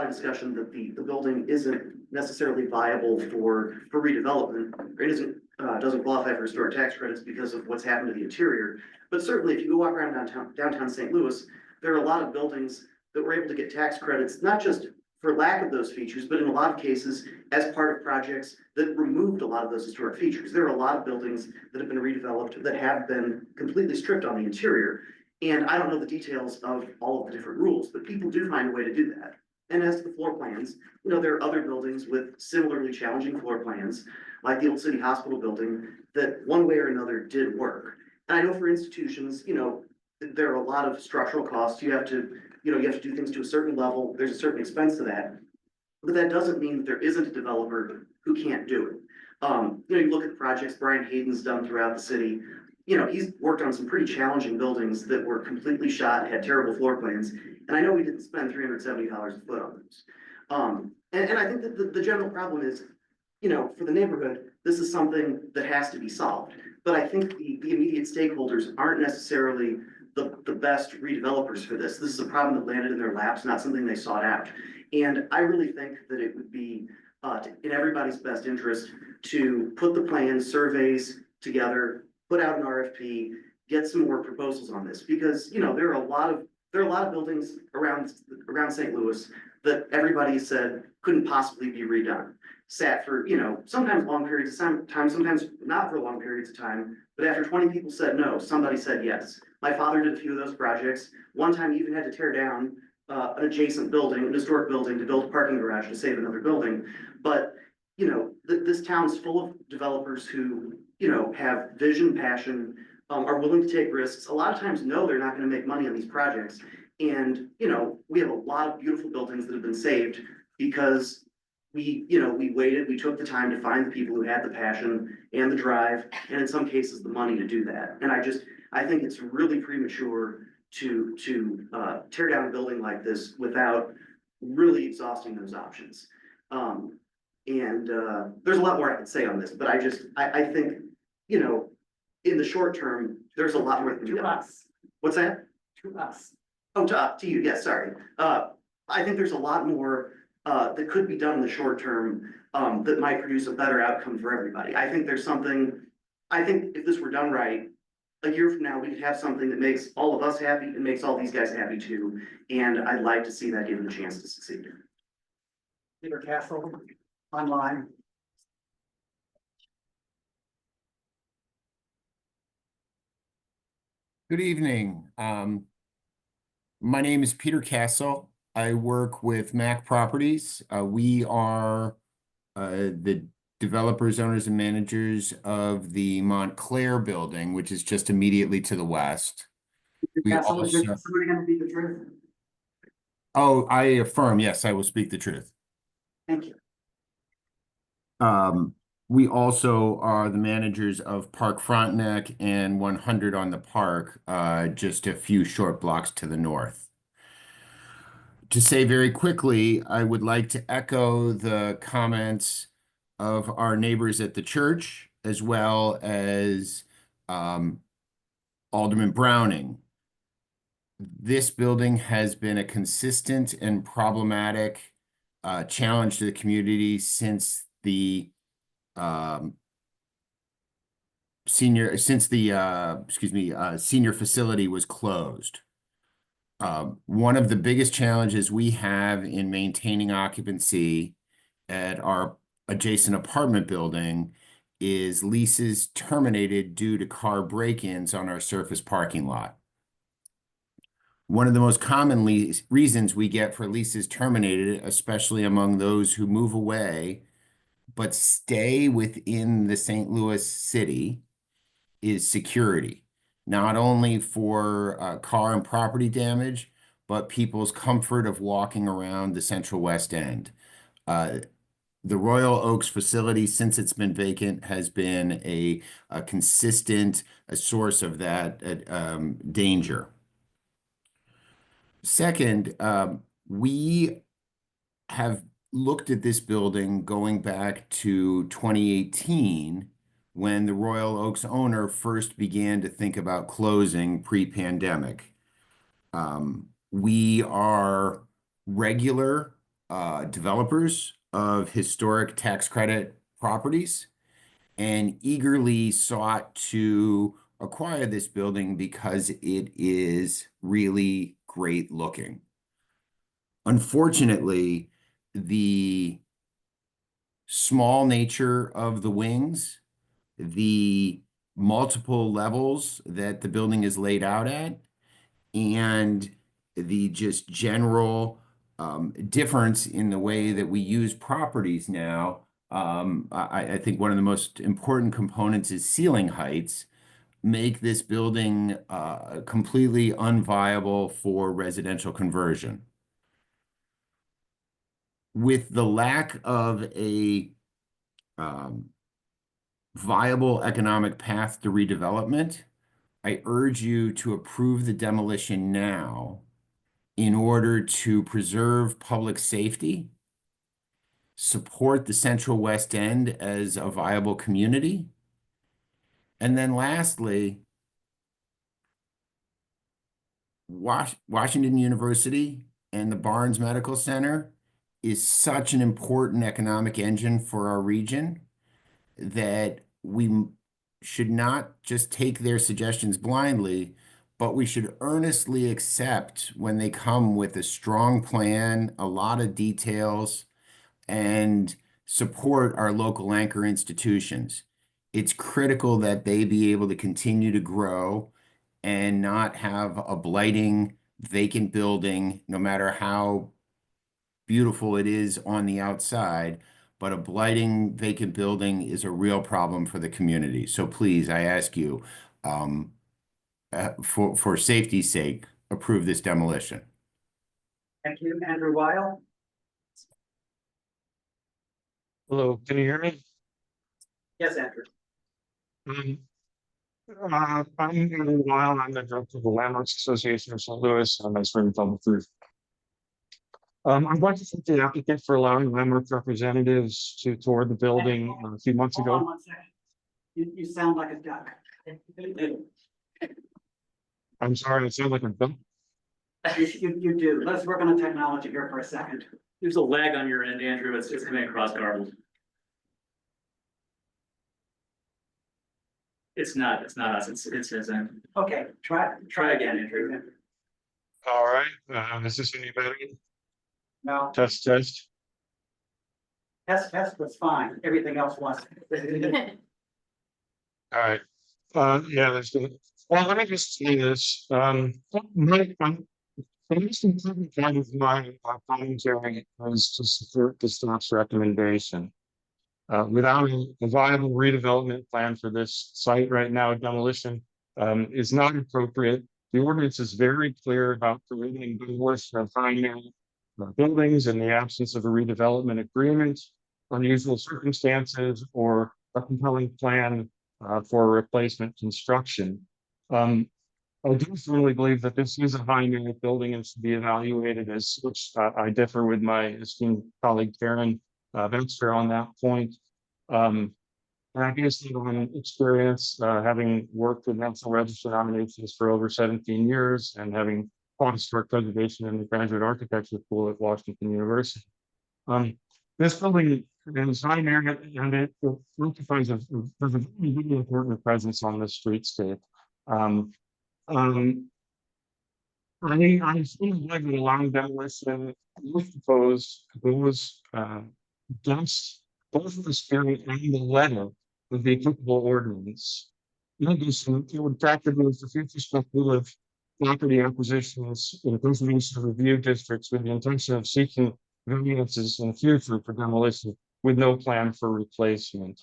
discussion that the building isn't necessarily viable for redevelopment, or it doesn't qualify for historic tax credits because of what's happened to the interior. But certainly, if you go walk around downtown St. Louis, there are a lot of buildings that were able to get tax credits, not just for lack of those features, but in a lot of cases, as part of projects that removed a lot of those historic features. There are a lot of buildings that have been redeveloped that have been completely stripped on the interior. And I don't know the details of all of the different rules, but people do find a way to do that. And as to the floor plans, there are other buildings with similarly challenging floor plans, like the old city hospital building, that one way or another did work. And I know for institutions, there are a lot of structural costs. You have to do things to a certain level. There's a certain expense to that. But that doesn't mean that there isn't a developer who can't do it. You look at the projects Brian Hayden's done throughout the city. He's worked on some pretty challenging buildings that were completely shot, had terrible floor plans. And I know we didn't spend $370 a foot on those. And I think that the general problem is you know, for the neighborhood, this is something that has to be solved. But I think the immediate stakeholders aren't necessarily the best redevelopers for this. This is a problem that landed in their laps, not something they sought out. And I really think that it would be in everybody's best interest to put the plans, surveys together, put out an RFP, get some more proposals on this, because, you know, there are a lot of buildings around St. Louis that everybody said couldn't possibly be redone. Sat for, you know, sometimes long periods of time, sometimes not for long periods of time, but after 20 people said no, somebody said yes. My father did a few of those projects. One time he even had to tear down an adjacent building, an historic building, to build a parking garage to save another building. But, you know, this town's full of developers who, you know, have vision, passion, are willing to take risks. A lot of times know they're not gonna make money on these projects. And, you know, we have a lot of beautiful buildings that have been saved because we waited, we took the time to find the people who had the passion and the drive, and in some cases, the money to do that. And I think it's really premature to tear down a building like this without really exhausting those options. There's a lot more I could say on this, but I think, you know, in the short term, there's a lot more that can be To done. us, What's that? to us. Oh, to you, yes, sorry. I think there's a lot more that could be done in the short term that might produce a better outcome for everybody. I think if this were done right, a year from now, we could have something that makes all of us happy and makes all these guys happy too. And I'd like to see that given a chance to succeed. Peter Castle, online. Good evening. My name is Peter Castle. I work with Mac Properties. We are the developers, owners, and managers of the Montclair building, which is just immediately to the west. We Castle, is also- somebody gonna be the truth? Oh, I affirm, yes, I will speak the truth. Thank you. We also are the managers of Park Frontenac and 100 on the Park, just a few short blocks to the north. To say very quickly, I would like to echo the comments of our neighbors at the church, as well as Alderman Browning. This building has been a consistent and problematic challenge to the community since the senior facility was closed. One of the biggest challenges we have in maintaining occupancy at our adjacent apartment building is leases terminated due to car break-ins on our surface parking lot. One of the most common reasons we get for leases terminated, especially among those who move away but stay within the St. Louis city, is security. Not only for car and property damage, but people's comfort of walking around the Central West End. The Royal Oaks facility, since it's been vacant, has been a consistent source of that danger. Second, we have looked at this building going back to 2018, when the Royal Oaks owner first began to think about closing pre-pandemic. We are regular developers of historic tax credit properties and eagerly sought to acquire this building because it is really great looking. Unfortunately, the small nature of the wings, the multiple levels that the building is laid out at, and the just general difference in the way that we use properties now. I think one of the most important components is ceiling heights, make this building completely unviable for residential conversion. With the lack of a viable economic path to redevelopment, I urge you to approve the demolition now in order to preserve public safety, support the Central West End as a viable community. And then lastly, Washington University and the Barnes Medical Center is such an important economic engine for our region that we should not just take their suggestions blindly, but we should earnestly accept when they come with a strong plan, a lot of details, and support our local anchor institutions. It's critical that they be able to continue to grow and not have a blighting vacant building, no matter how beautiful it is on the outside. But a blighting vacant building is a real problem for the community. So please, I ask you, for safety's sake, approve this demolition. Thank you, Andrew Weil. Hello, can you hear me? Yes, Andrew. I'm Andrew Weil. I'm the director of the Landmarks Association of St. Louis, and I'm from Public Truth. I'd like to thank the applicant for allowing landmark representatives to tour the building a few months Hold on ago. 1 second. You sound like a duck. I'm sorry, it sounds like a dump. You do. Let's work on the technology here for a second. There's a lag on your end, Andrew. It's coming across garbled. It's not us. It's his end. Okay, try again, Andrew. All right, is this any better? No, Test. test was fine. Everything else wasn't. All right. Yeah, well, let me just say this. The most important part of my commentary is to support the staff's recommendation. Without a viable redevelopment plan for this site right now, demolition is not appropriate. The ordinance is very clear about prohibiting demolition of primary buildings in the absence of a redevelopment agreement, unusual circumstances, or a compelling plan for replacement construction. I do firmly believe that this is a high merit building and should be evaluated as such. I differ with my esteemed colleague Karen Venster on that point. And I guess on experience, having worked with National Register nominations for over 17 years and having taught historic preservation in the graduate architecture school at Washington University. This building is high merit and it occupies a very important presence on the streetscape. I fully believe that allowing demolition would propose those against both the spirit and the letter of the applicable ordinance. In addition, it would practically the future speculative property acquisitions in conservation review districts with the intention of seeking variances in the future for demolition with no plan for replacement.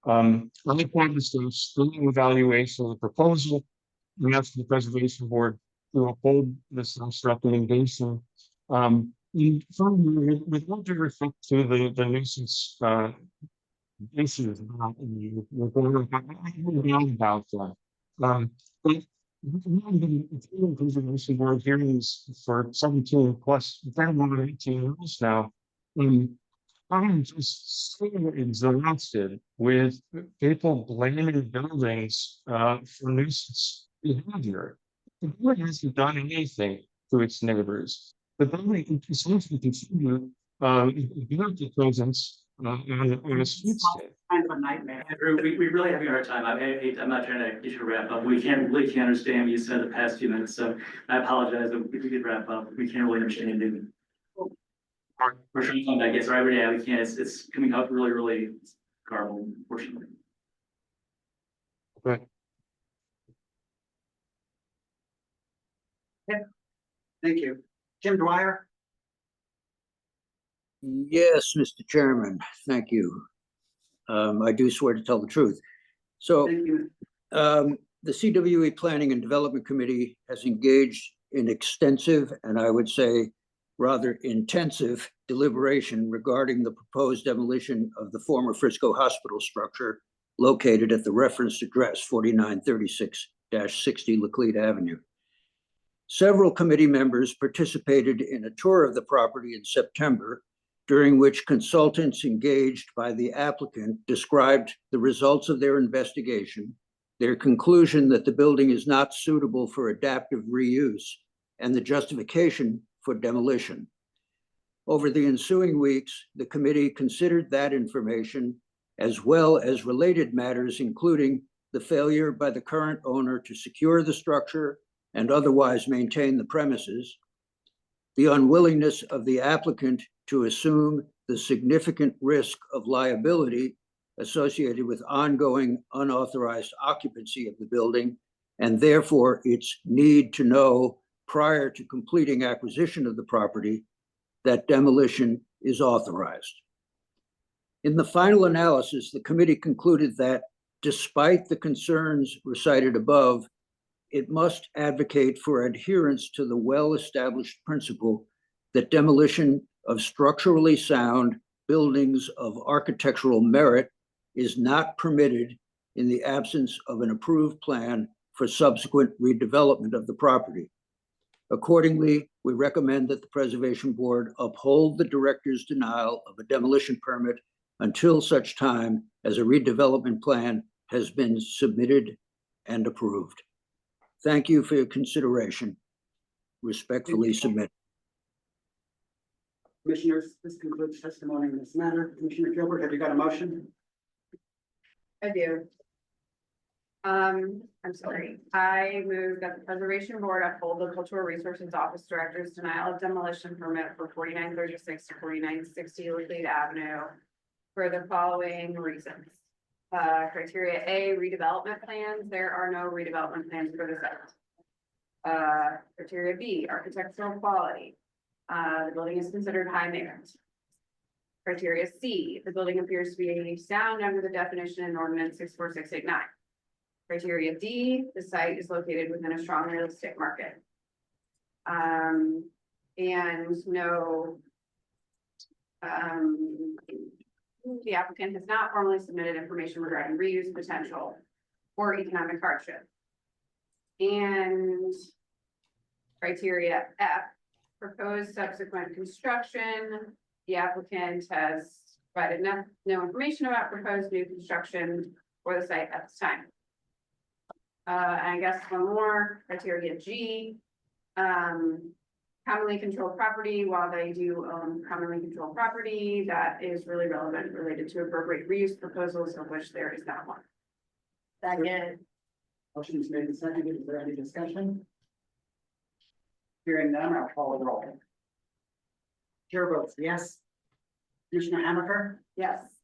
I applaud the staff's thorough evaluation of the proposal. We ask the Preservation Board to uphold the staff's recommendation. And finally, with all due respect to the nuisance issues about that. But we've been attending Preservation Board hearings for 17 plus, more than 18 years now. I'm just so exhausted with people blaming buildings for nuisance behavior. The board hasn't done anything to its neighbors. The building is supposed to continue beautiful presence on a streetscape. Kind of a nightmare. Andrew, we really having a hard time. I'm not trying to get you to wrap up. We can't understand what you said the past few minutes, so I apologize if we could wrap up. We can't really understand it. We're trying to come back. It's right, but yeah, we can't. It's coming up really garbled, unfortunately. Okay. Thank you. Jim Dwyer. Yes, Mr. Chairman, thank you. I do swear to tell the truth. So the CWE Planning and Development Committee has engaged in extensive, and I would say rather intensive, deliberation regarding the proposed demolition of the former Frisco Hospital structure located at the reference address 4936-60 Laclede Avenue. Several committee members participated in a tour of the property in September, during which consultants engaged by the applicant described the results of their investigation, their conclusion that the building is not suitable for adaptive reuse, and the justification for demolition. Over the ensuing weeks, the committee considered that information as well as related matters, including the failure by the current owner to secure the structure and otherwise maintain the premises, the unwillingness of the applicant to assume the significant risk of liability associated with ongoing unauthorized occupancy of the building, and therefore its need to know prior to completing acquisition of the property that demolition is authorized. In the final analysis, the committee concluded that despite the concerns recited above, it must advocate for adherence to the well-established principle that demolition of structurally sound buildings of architectural merit is not permitted in the absence of an approved plan for subsequent redevelopment of the property. Accordingly, we recommend that the Preservation Board uphold the director's denial of a demolition permit until such time as a redevelopment plan has been submitted and approved. Thank you for your consideration. Respectfully submit. Commissioners, this concludes testimony in this matter. Commissioner Gilbert, have you got a motion? I do. I'm sorry. I move that the Preservation Board uphold the Cultural Resources Office Director's denial of demolition permit for 4936 to 4960 Euclid Avenue for the following reasons. Criteria A, redevelopment plans. There are no redevelopment plans for the site. Criteria B, architectural quality. The building is considered high maintenance. Criteria C, the building appears to be sound under the definition in ordinance 64689. Criteria D, the site is located within a strong real estate market. And no, the applicant has not formally submitted information regarding reuse potential or economic hardship. And criteria F, proposed subsequent construction. The applicant has provided no information about proposed new construction for the site at this time. And I guess one more, criteria G, commonly controlled property. While they do own commonly controlled property, that is really relevant related to appropriate reuse proposals, of which there is not one. Second. Motion is made and seconded. Is there any discussion? Hearing none, I'll call the roll. Chair votes yes. Commissioner Hamaker? Yes.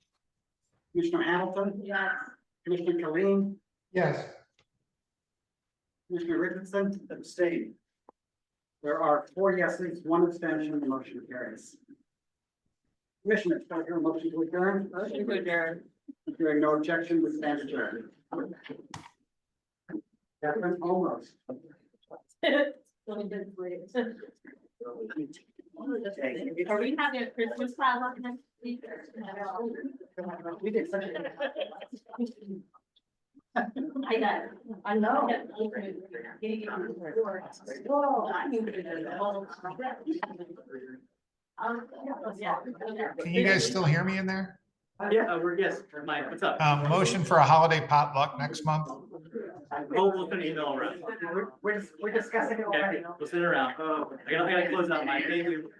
Commissioner Hamilton? Yes. Commissioner Killeen? Yes. Commissioner Richardson? Abstain. There are 4 yeses, 1 abstention, the motion carries. Commissioners, do I hear a motion to adjourn? Motion to adjourn. Hearing no objection, we stand adjourned. Catherine, almost. Are we having a Christmas pile next week? We did such a. I got it. I know. Can you guys still hear me in there? Yeah, yes, Mike, what's up? Motion for a holiday potluck next month. We'll send an email around. We're discussing it Okay, already. we'll send it around. I gotta close out, Mike. Thank you.